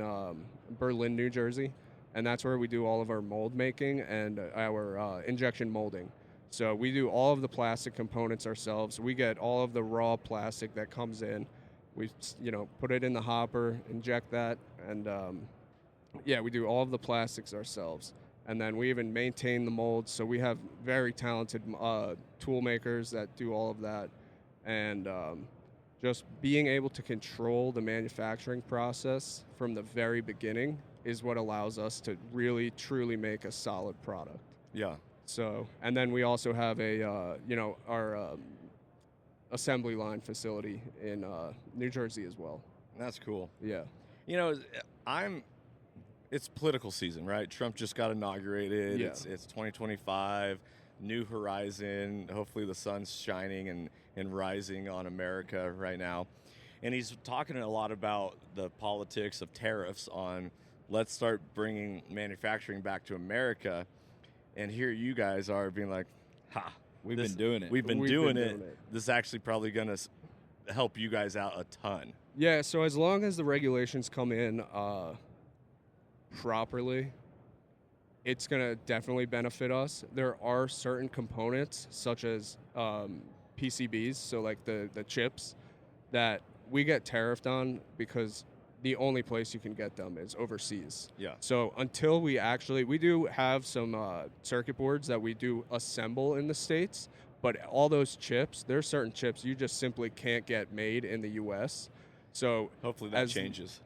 Berlin, New Jersey. And that's where we do all of our mold making and our injection molding. So we do all of the plastic components ourselves. We get all of the raw plastic that comes in. We, put it in the hopper, inject that, and we do all of the plastics ourselves. And then we even maintain the molds. So we have very talented tool makers that do all of that. And just being able to control the manufacturing process from the very beginning is what allows us to really, truly make a solid product. Yeah. So, and then we also have our assembly line facility in New Jersey as well. That's cool. Yeah. It's political season, right? Trump just got inaugurated. Yeah. It's 2025, new horizon. Hopefully the sun's shining and rising on America right now. And he's talking a lot about the politics of tariffs on let's start bringing manufacturing back to America. And here you guys are being like, we've been doing it. We've been doing it. This is actually probably going to help you guys out a ton. Yeah, so as long as the regulations come in properly, it's going to definitely benefit us. There are certain components, such as PCBs, so like the chips, that we get tariffed on because the only place you can get them is overseas. Yeah. So until we do have some circuit boards that we do assemble in the States, but all those chips, there's certain chips you just simply can't get made in the U.S. So hopefully that changes.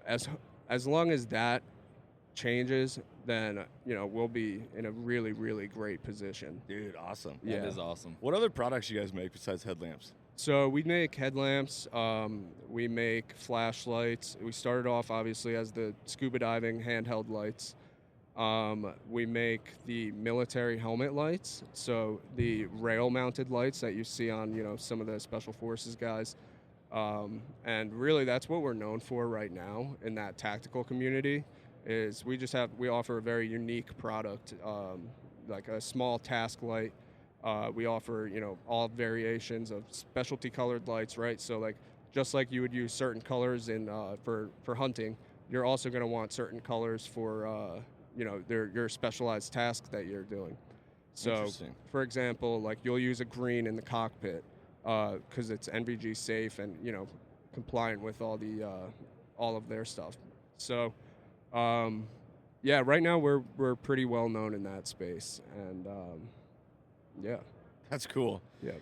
As long as that changes, then we'll be in a really, really great position. Dude, awesome. Yeah. That is awesome. What other products you guys make besides headlamps? So we make headlamps, we make flashlights. We started off obviously as the scuba diving handheld lights. We make the military helmet lights, so the rail-mounted lights that you see on some of the special forces guys. And really that's what we're known for right now in that tactical community. Is we offer a very unique product, like a small task light. We offer, all variations of specialty colored lights, right? So like, just like you would use certain colors in for hunting, you're also going to want certain colors for, your specialized task that you're doing. So, for example, like you'll use a green in the cockpit because it's NVG safe and, compliant with all of their stuff. So, right now we're pretty well known in that space, and yeah. That's cool. Yeah.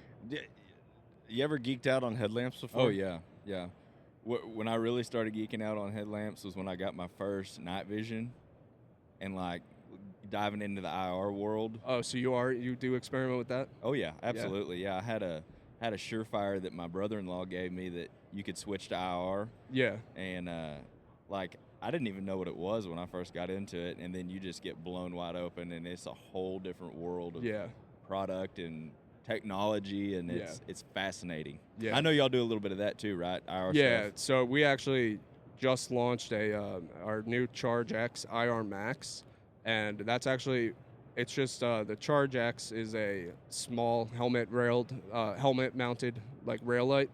You ever geeked out on headlamps before? Oh, yeah. Yeah. When I really started geeking out on headlamps was when I got my first night vision and, like, diving into the IR world. Oh, so you do experiment with that? Oh, yeah. Absolutely. Yeah. I had a Surefire that my brother-in-law gave me that you could switch to IR. Yeah. And, I didn't even know what it was when I first got into it, and then you just get blown wide open, and it's a whole different world of product and technology, and it's fascinating. Yeah. I know y'all do a little bit of that too, right? IR stuff. So we actually just launched our new Charge X IR Max, and that's actually it's just the Charge X is a small helmet-mounted like rail light.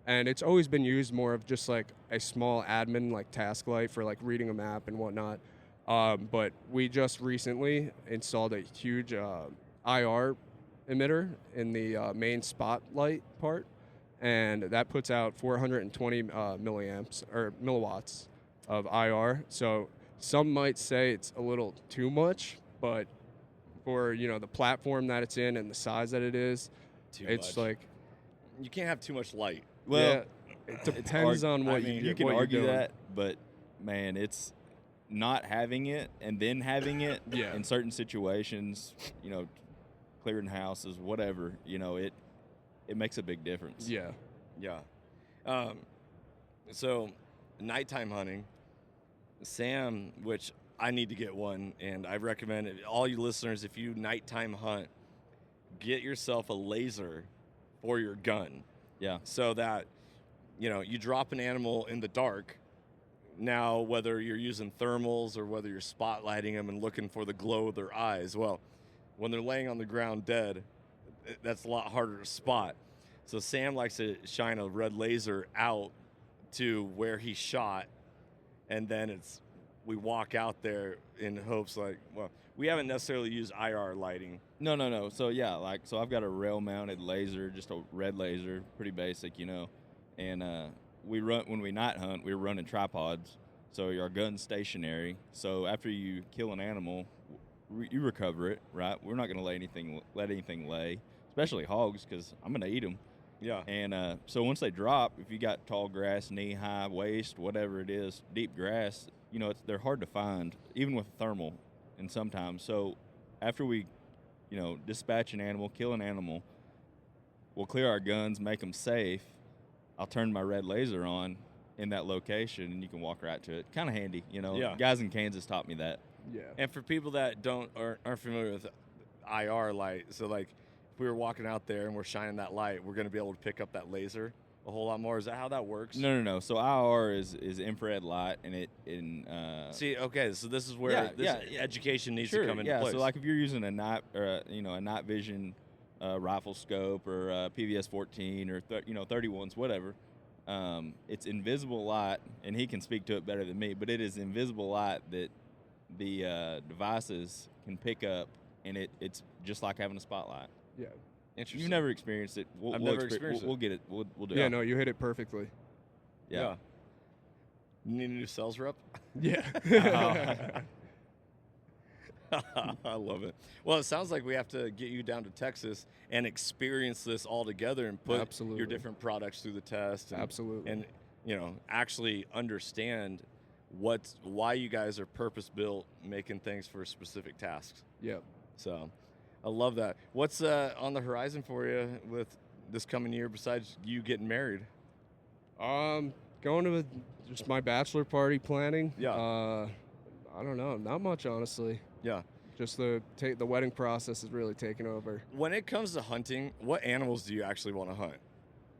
And it's always been used more of just like a small admin like task light for like reading a map and whatnot. But we just recently installed a huge IR emitter in the main spotlight part, and that puts out 420 milliamps or milliwatts of IR. So some might say it's a little too much, but for, the platform that it's in and the size that it is, it's much. like, You can't have too much light. well, it depends on what you can what you're argue doing. that, but man, it's not having it and then having it Yeah. in certain situations, clearing houses, whatever, it makes a big difference. Yeah. Yeah. So, nighttime hunting, Sam, which I need to get one, and I recommend it, all you listeners, if you nighttime hunt, get yourself a laser for your gun. Yeah. So that, you drop an animal in the dark. Now, whether you're using thermals or whether you're spotlighting them and looking for the glow of their eyes, well, when they're laying on the ground dead, that's a lot harder to spot. So Sam likes to shine a red laser out to where he shot, and then we walk out there in hopes we haven't necessarily used IR lighting. No. So yeah, so I've got a rail mounted laser, just a red laser, pretty basic, and when we night hunt, we're running tripods, so our gun's stationary. So after you kill an animal, you recover it, right? We're not going to let anything lay, especially hogs, because I'm going to eat them. Yeah. And so once they drop, if you got tall grass, knee high, waist, whatever it is, deep grass, they're hard to find, even with thermal, and sometimes. So after we, dispatch an animal, kill an animal, we'll clear our guns, make them safe. I'll turn my red laser on in that location, and you can walk right to it. Kind of handy, Yeah. Guys in Kansas taught me that. Yeah. And for people that aren't familiar with IR light, so like if we were walking out there and we're shining that light, we're going to be able to pick up that laser a whole lot more. Is that how that works? No. So IR is infrared light, and See, okay, so this is where education needs to come into place. So like if you're using a night or a night vision rifle scope or PVS 14 or 31s, whatever. It's invisible light, and he can speak to it better than me, but it is invisible light that the devices can pick up, and it's just like having a spotlight. Yeah. Interesting. You've never experienced it. I've never experienced it. We'll get it. We'll do it. Yeah, no, you hit it perfectly. Yeah. You need a new sales rep? Yeah. I love it. Well, it sounds like we have to get you down to Texas and experience this all together and put Absolutely. your different products through the test. And, Absolutely. And, actually understand why you guys are purpose-built making things for specific tasks. Yeah. So I love that. What's on the horizon for you with this coming year besides you getting married? Going to just my bachelor party planning. Yeah. I don't know. Not much, honestly. Yeah. Just the wedding process is really taking over. When it comes to hunting, what animals do you actually want to hunt?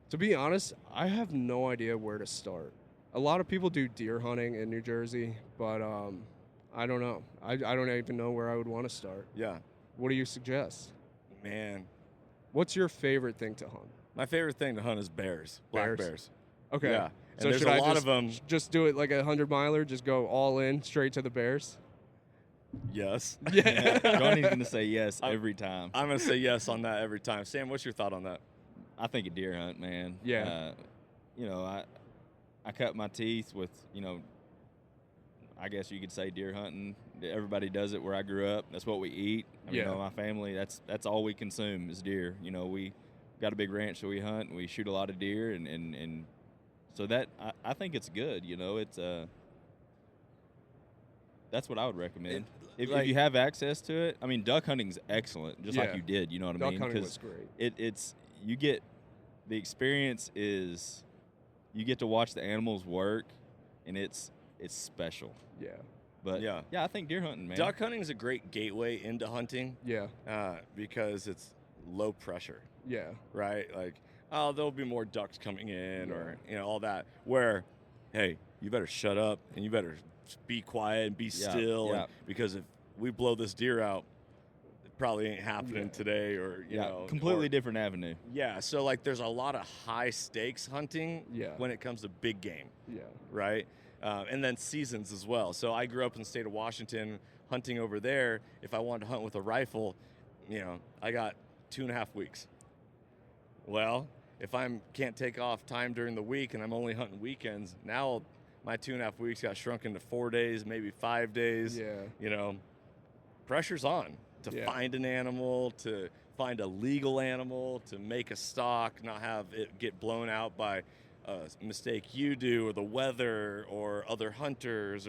To be honest, I have no idea where to start. A lot of people do deer hunting in New Jersey, but I don't know. I don't even know where I would want to start. Yeah. What do you suggest? Man, What's your favorite thing to hunt? my favorite thing to hunt is bears, black bears. Okay. Yeah. And So there's should a I lot just, of them. just do it like a 100-miler, just go all in, straight to the bears? Yes. Yeah. Johnny's going to say yes every time. I'm going to say yes on that every time. Sam, what's your thought on that? I think a deer hunt, man. Yeah. I cut my teeth with, I guess you could say deer hunting. Everybody does it where I grew up. That's what we eat. My family, that's all we consume is deer. We got a big ranch, so we hunt and we shoot a lot of deer, and so that I think it's good. It's that's what I would recommend. If you have access to it, duck hunting's excellent, just like you did. You know what I mean? Duck hunting was great. It's you get the experience is you get to watch the animals work, and it's special. Yeah. But yeah, I think deer hunting, man. Duck hunting is a great gateway into hunting. Yeah. Because it's low pressure, Yeah. right? Like, there'll be more ducks coming in, or all that. Where, hey, you better shut up and you better be quiet and be still, yeah. because if we blow this deer out, it probably ain't happening today, or completely different avenue. Yeah, so like there's a lot of high stakes hunting when it comes to big game. Yeah. Right? And then seasons as well. So I grew up in the state of Washington, hunting over there. If I wanted to hunt with a rifle, I got 2.5 weeks. Well, if I can't take off time during the week and I'm only hunting weekends, now my 2.5 weeks got shrunk into 4 days, maybe 5 days. Yeah. You know, pressure's on to find an animal, to find a legal animal, to make a stock, not have it get blown out by a mistake you do or the weather or other hunters.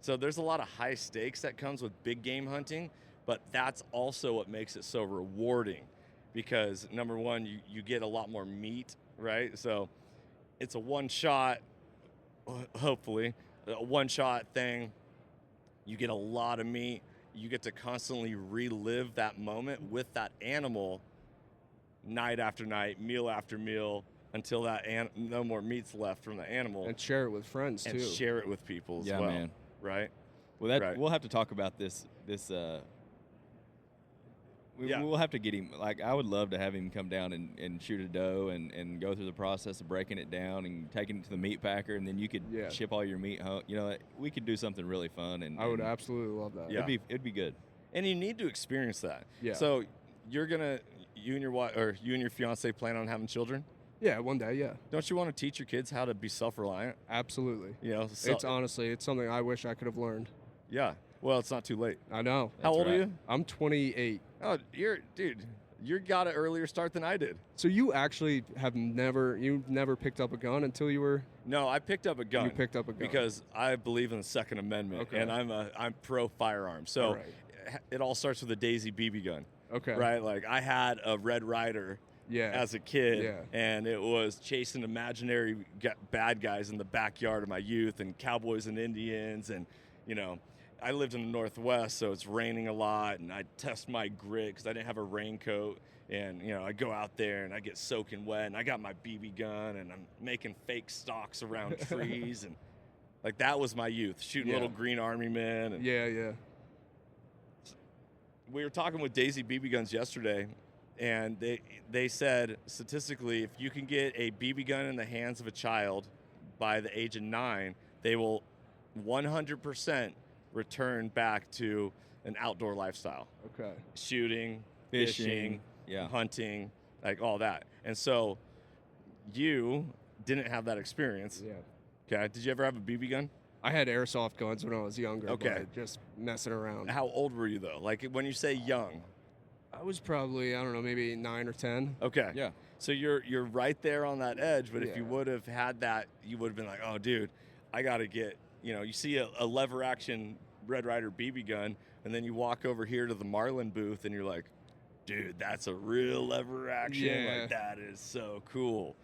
So there's a lot of high stakes that comes with big game hunting, but that's also what makes it so rewarding because, number one, you get a lot more meat, right? So it's a one-shot, hopefully, a one-shot thing. You get a lot of meat. You get to constantly relive that moment with that animal night after night, meal after meal, until that no more meat's left from the animal. And share it with friends, too. And share it with people as well. Yeah, man. Right? Well, we'll have to talk about this. We'll have to get him. Like, I would love to have him come down and shoot a doe and go through the process of breaking it down and taking it to the meat packer, and then you could ship all your meat home. You know, we could do something really fun. And I would absolutely love that. Yeah. It'd be good. And you need to experience that. Yeah. So you and your wife, or you and your fiance plan on having children? Yeah, one day, yeah. Don't you want to teach your kids how to be self-reliant? Absolutely. You know, it's honestly, it's something I wish I could have learned. Yeah. Well, it's not too late. I know. How old are you? I'm 28. Oh, dude, you got an earlier start than I did. So you actually you never picked up a gun until you were? No, I picked up a gun. You picked up a gun. Because I believe in the Second Amendment, and I'm pro firearm. So it all starts with a Daisy BB gun. Okay. Right? Like, I had a Red Ryder as a kid, and it was chasing imaginary bad guys in the backyard of my youth, and cowboys and Indians, and, you know, I lived in the Northwest, so it's raining a lot, and I'd test my grit because I didn't have a raincoat, and, you know, I go out there, and I get soaking wet, and I got my BB gun, and I'm making fake stalks around trees, and, like, that was my youth, shooting little green army men. And yeah. We were talking with Daisy BB guns yesterday, and they said, statistically, if you can get a BB gun in the hands of a child by the age of 9, they will 100% return back to an outdoor lifestyle. Okay. Shooting, fishing, yeah, hunting, like all that. And so you didn't have that experience. Yeah. Okay. Did you ever have a BB gun? I had airsoft guns when I was younger. Okay. But just messing around. How old were you, though? Like, when you say young? I was probably, I don't know, maybe 9 or 10. Okay. Yeah. So you're right there on that edge, but if you would have had that, you would have been like, oh, dude, I got to get, you know, you see a lever action Red Ryder BB gun, and then you walk over here to the Marlin booth, and you're like, dude, that's a real lever action. Yeah. Like, that is so cool.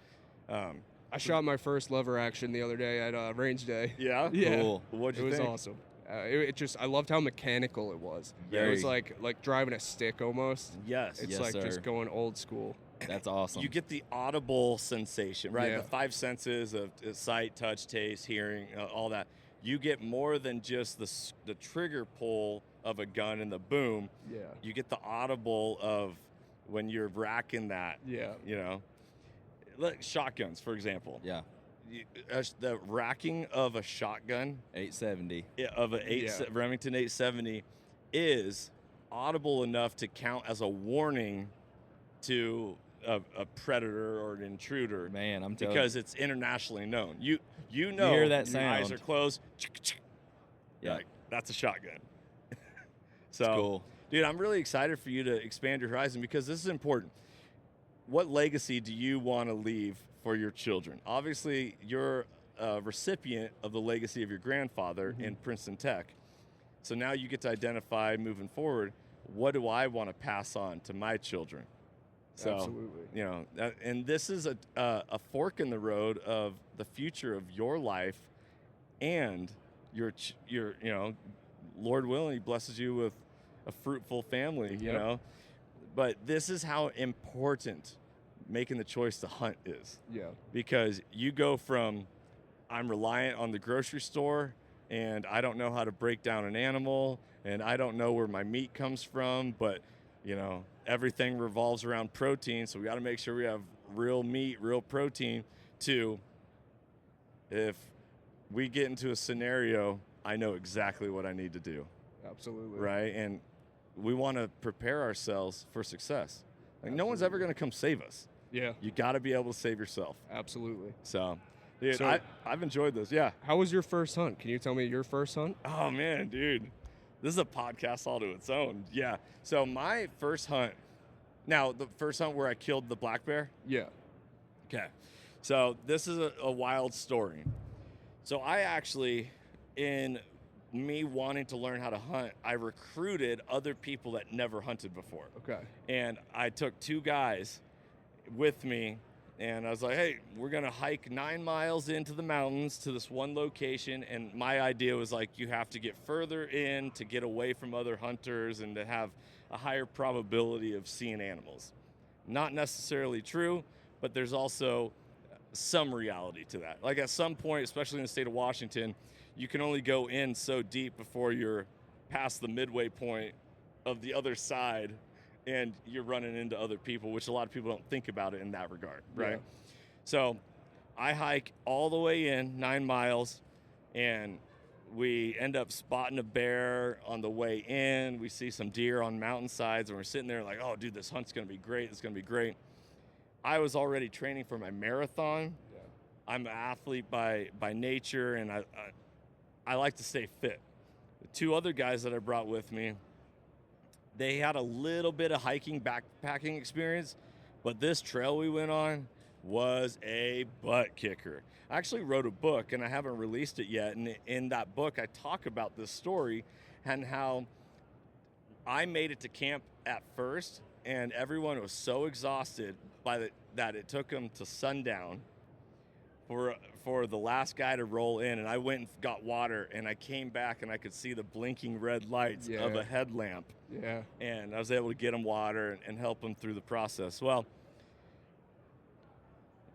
I shot my first lever action the other day at range day. Yeah? Yeah. Cool. What'd you think? It was awesome. I loved how mechanical it was. Very. It was like driving a stick almost. Yes. It's Yes, like sir. just going old school. That's awesome. You get the audible sensation, right? Yeah. The 5 senses of sight, touch, taste, hearing, all that. You get more than just the trigger pull of a gun and the boom. Yeah. You get the audible of when you're racking that. Yeah. You know, like shotguns, for example. Yeah. The racking of a shotgun 870. of a Remington 870 is audible enough to count as a warning to a predator or an intruder. Man, I'm telling because it's internationally known. You know, hear that your eyes sound. are closed. Yeah. Like, that's a shotgun. So, It's cool. dude, I'm really excited for you to expand your horizon because this is important. What legacy do you want to leave for your children? Obviously, you're a recipient of the legacy of your grandfather in Princeton Tec. So now you get to identify moving forward, what do I want to pass on to my children? So, Absolutely. You know, and this is a fork in the road of the future of your life and your you know, Lord willing, he blesses you with a fruitful family, you know. But this is how important making the choice to hunt is. Yeah. Because you go from, I'm reliant on the grocery store and I don't know how to break down an animal and I don't know where my meat comes from, but, you know, everything revolves around protein, so we got to make sure we have real meat, real protein, to if we get into a scenario, I know exactly what I need to do. Absolutely. Right? And we want to prepare ourselves for success. Like, no one's ever going to come save us. Yeah. You got to be able to save yourself. Absolutely. So, Dude, So- I've enjoyed this. Yeah. How was your first hunt? Can you tell me your first hunt? Oh man, dude, this is a podcast all to its own. Yeah. So my first hunt. Now the first hunt where I killed the black bear. Yeah. Okay. So this is a wild story. So I actually, in me wanting to learn how to hunt, I recruited other people that never hunted before. Okay. And I took 2 guys with me, and I was like, hey, we're going to hike 9 miles into the mountains to this one location. And my idea was like, you have to get further in to get away from other hunters and to have a higher probability of seeing animals. Not necessarily true, but there's also some reality to that. Like at some point, especially in the state of Washington, you can only go in so deep before you're past the midway point of the other side and you're running into other people, which a lot of people don't think about it in that regard, right? Yeah. So I hike all the way in 9 miles, and we end up spotting a bear on the way in. We see some deer on mountainsides, and we're sitting there like, oh, dude, this hunt's going to be great. It's going to be great. I was already training for my marathon. Yeah. I'm an athlete by nature, and I like to stay fit. The 2 other guys that I brought with me, they had a little bit of hiking, backpacking experience, but this trail we went on was a butt kicker. I actually wrote a book, and I haven't released it yet, and in that book, I talk about this story and how I made it to camp at first, and everyone was so exhausted that it took them to sundown for the last guy to roll in, and I went and got water, and I came back and I could see the blinking red lights of a headlamp. Yeah. And I was able to get them water and help them through the process. Well,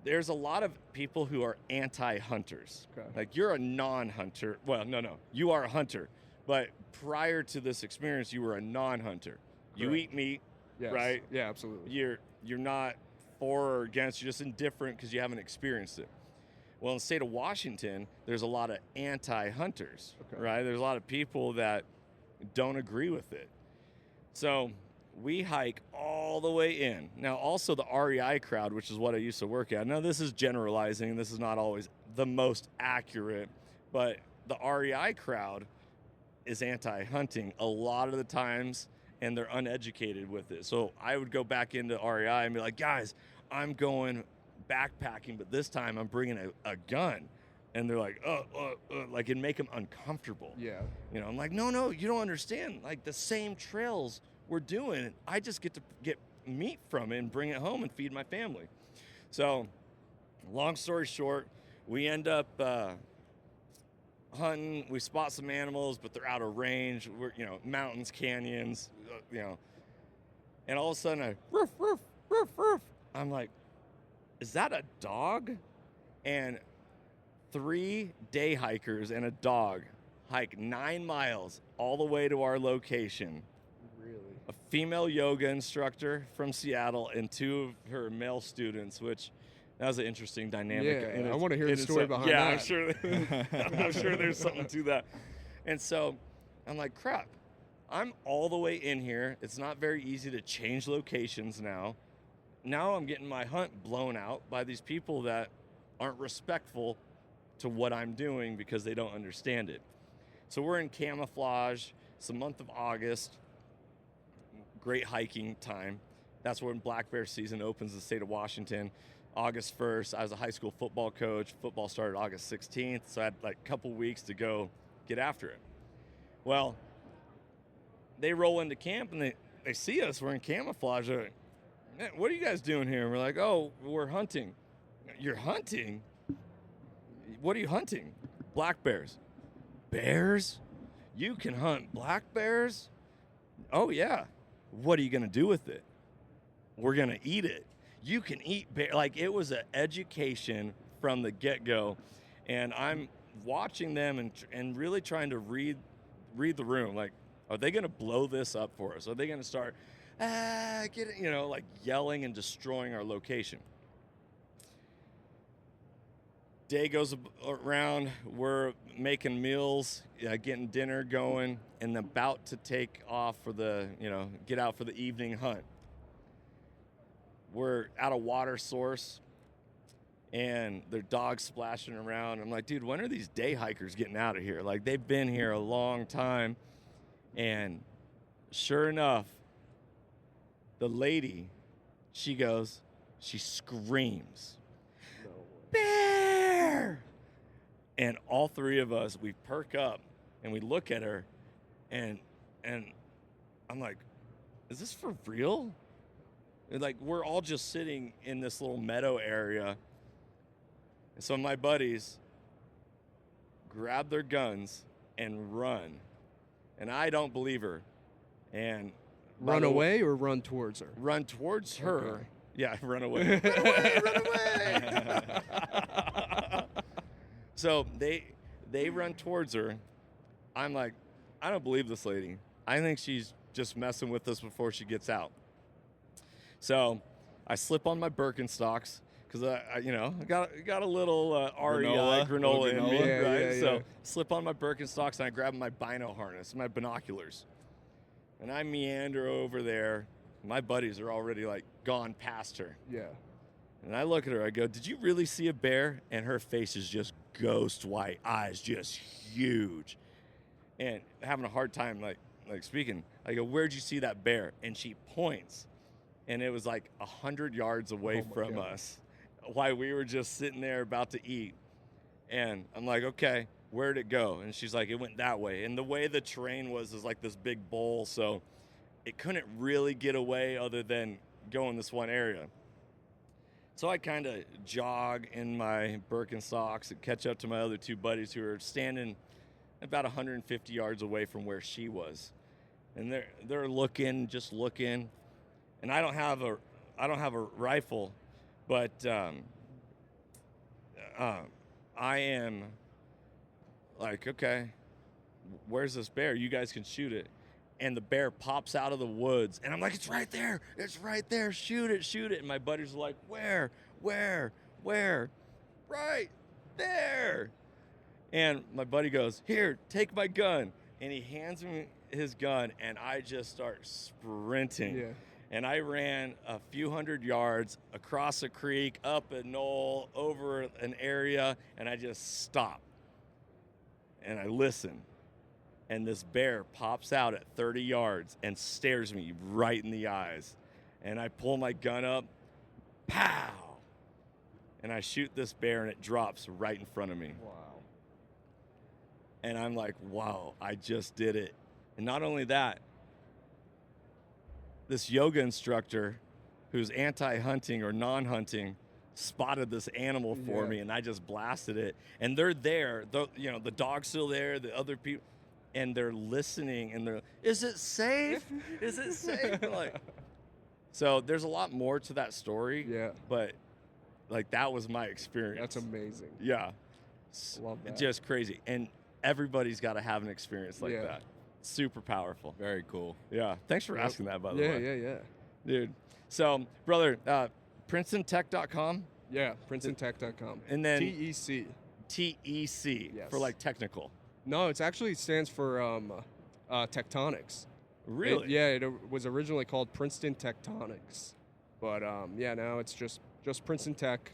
there's a lot of people who are anti-hunters. Okay. Like you're a non-hunter. Well, no, you are a hunter, but prior to this experience, you were a non-hunter. You Correct. eat meat, Yes. right? Yeah, absolutely. You're not for or against. You're just indifferent because you haven't experienced it. Well, in the state of Washington, there's a lot of anti-hunters, Okay. right? There's a lot of people that don't agree with it. So we hike all the way in. Now, also the REI crowd, which is what I used to work at. Now, this is generalizing. This is not always the most accurate, but the REI crowd is anti-hunting a lot of the times, and they're uneducated with it. So I would go back into REI and be like, guys, I'm going backpacking, but this time I'm bringing a gun. And they're like, like it'd make them uncomfortable. Yeah. You know, I'm like, no, you don't understand. Like the same trails we're doing, I just get to get meat from it and bring it home and feed my family. So, long story short, we end up hunting. We spot some animals, but they're out of range. We're, mountains, canyons, and all of a sudden roof, roof, roof, roof. I'm like, is that a dog? And 3 day hikers and a dog hike 9 miles all the way to our location. Really? A female yoga instructor from Seattle and 2 of her male students, which that was an interesting dynamic. Yeah, I want to hear the story behind yeah, that. I'm sure there's something to that. And so I'm like, crap, I'm all the way in here. It's not very easy to change locations now. Now I'm getting my hunt blown out by these people that aren't respectful to what I'm doing because they don't understand it. So we're in camouflage. It's the month of August. Great hiking time. That's when black bear season opens in the state of Washington. August 1st, I was a high school football coach. Football started August 16th, so I had like a couple weeks to go get after it. Well, they roll into camp and they see us. We're in camouflage. They're like, "Man, what are you guys doing here?" And we're like, "Oh, we're hunting." "You're hunting? What are you hunting?" "Black bears." "Bears? You can hunt black bears?" "Oh, yeah." "What are you going to do with it?" "We're going to eat it." You can eat bear. Like, it was an education from the get-go. And I'm watching them and really trying to read the room. Like, are they going to blow this up for us? Are they going to start, get it, like yelling and destroying our location? Day goes around, we're making meals, getting dinner going, and about to take off for get out for the evening hunt. We're at a water source. and their dogs splashing around. I'm like, dude, when are these day hikers getting out of here? Like, they've been here a long time. And sure enough, the lady, she screams, bear! And all three of us, we perk up and we look at her, and I'm like, is this for real? And like, we're all just sitting in this little meadow area. And so my buddies grab their guns and run. And I don't believe her. And Run away or run towards her? Run towards her. Okay. Yeah, run away. Run away, run away. So they run towards her. I'm like, I don't believe this lady. I think she's just messing with us before she gets out. So I slip on my Birkenstocks because I got a little REI granola in me, Yeah, right? yeah, So yeah. slip on my Birkenstocks and I grab my bino harness, my binoculars, and I meander over there. My buddies are already like gone past her. Yeah. And I look at her, I go, did you really see a bear? And her face is just ghost white, eyes just huge. And having a hard time like speaking. I go, where'd you see that bear? And she points. And it was like 100 yards away from God. us while we were just sitting there about to eat. And I'm like, okay, where'd it go? And she's like, it went that way. And the way the terrain was like this big bowl, so it couldn't really get away other than go in this one area. So I kind of jog in my Birkenstocks and catch up to my other two buddies who are standing about 150 yards away from where she was. And they're looking, and I don't have a rifle, but I am like, okay, where's this bear? You guys can shoot it. And the bear pops out of the woods, and I'm like, it's right there, shoot it. And my buddies are like, where? Right there. And my buddy goes, here, take my gun. And he hands me his gun, and I just start sprinting. Yeah. And I ran a few hundred yards across a creek, up a knoll, over an area, and I just stopped. And I listen. And this bear pops out at 30 yards and stares me right in the eyes. And I pull my gun up, pow! And I shoot this bear, and it drops right in front of me. Wow. And I'm like, wow, I just did it. And not only that, this yoga instructor who's anti-hunting or non-hunting spotted this animal for me, and I just blasted it. And they're there, the dog's still there, the other people, and they're listening, and they're, is it safe? Is it safe? Like, so there's a lot more to that story. Yeah. But like, that was my experience. That's amazing. Yeah. Love that. Just crazy. And everybody's got to have an experience like that. Super powerful. Very cool. Yeah. Thanks for asking that, by the way. Yeah. Dude. So, brother, PrincetonTec.com. Yeah, PrincetonTec.com. And then TEC. TEC Yes. for like technical. No, it actually stands for tectonics. Really? It was originally called Princeton Tectonics. But now it's just Princeton Tec.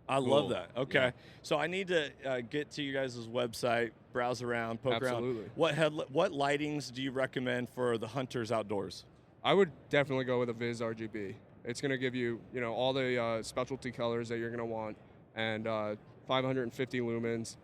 I Cool. love that. Okay. Yeah. So I need to get to you guys' website, browse around, poke Absolutely. around. What lightings do you recommend for the hunters outdoors? I would definitely go with a Viz RGB. It's going to give you, all the specialty colors that you're going to want, and 550 lumens,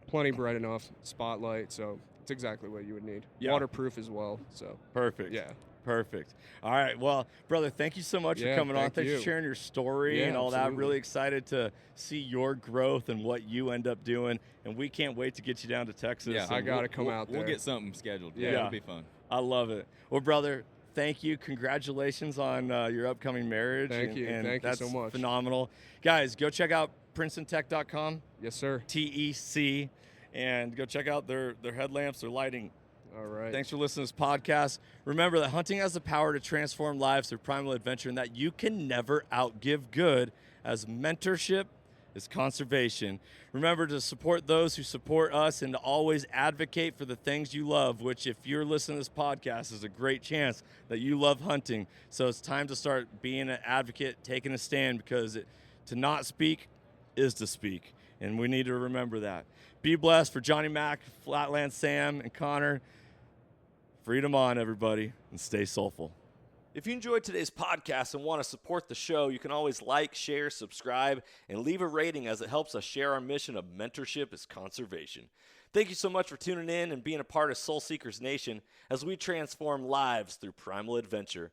plenty bright enough, spotlight, so it's exactly what you would need. Yeah. Waterproof as well, so. Perfect. Yeah. Perfect. All right. Well, brother, thank you so much for coming on. Thanks you. for sharing your story Yeah, and all that. absolutely. Really excited to see your growth and what you end up doing. And we can't wait to get you down to Texas. Yeah, And I got to come out there. We'll get something scheduled. Yeah. It'll be fun. I love it. Well, brother, thank you. Congratulations on your upcoming marriage. Thank you. And Thank you that's so much. phenomenal. Guys, go check out PrincetonTec.com, Yes, sir. TEC, and go check out their headlamps, their lighting. All right. Thanks for listening to this podcast. Remember that hunting has the power to transform lives through primal adventure, and that you can never outgive good, as mentorship is conservation. Remember to support those who support us, and to always advocate for the things you love, which, if you're listening to this podcast, is a great chance that you love hunting. So it's time to start being an advocate, taking a stand, because To not speak is to speak, and we need to remember that. Be blessed. For Johnny Mack, Flatland Sam, and Connor, freedom on, everybody, and stay soulful. If you enjoyed today's podcast and want to support the show, you can always like, share, subscribe, and leave a rating, as it helps us share our mission of mentorship is conservation. Thank you so much for tuning in and being a part of Soul Seekers Nation as we transform lives through primal adventure.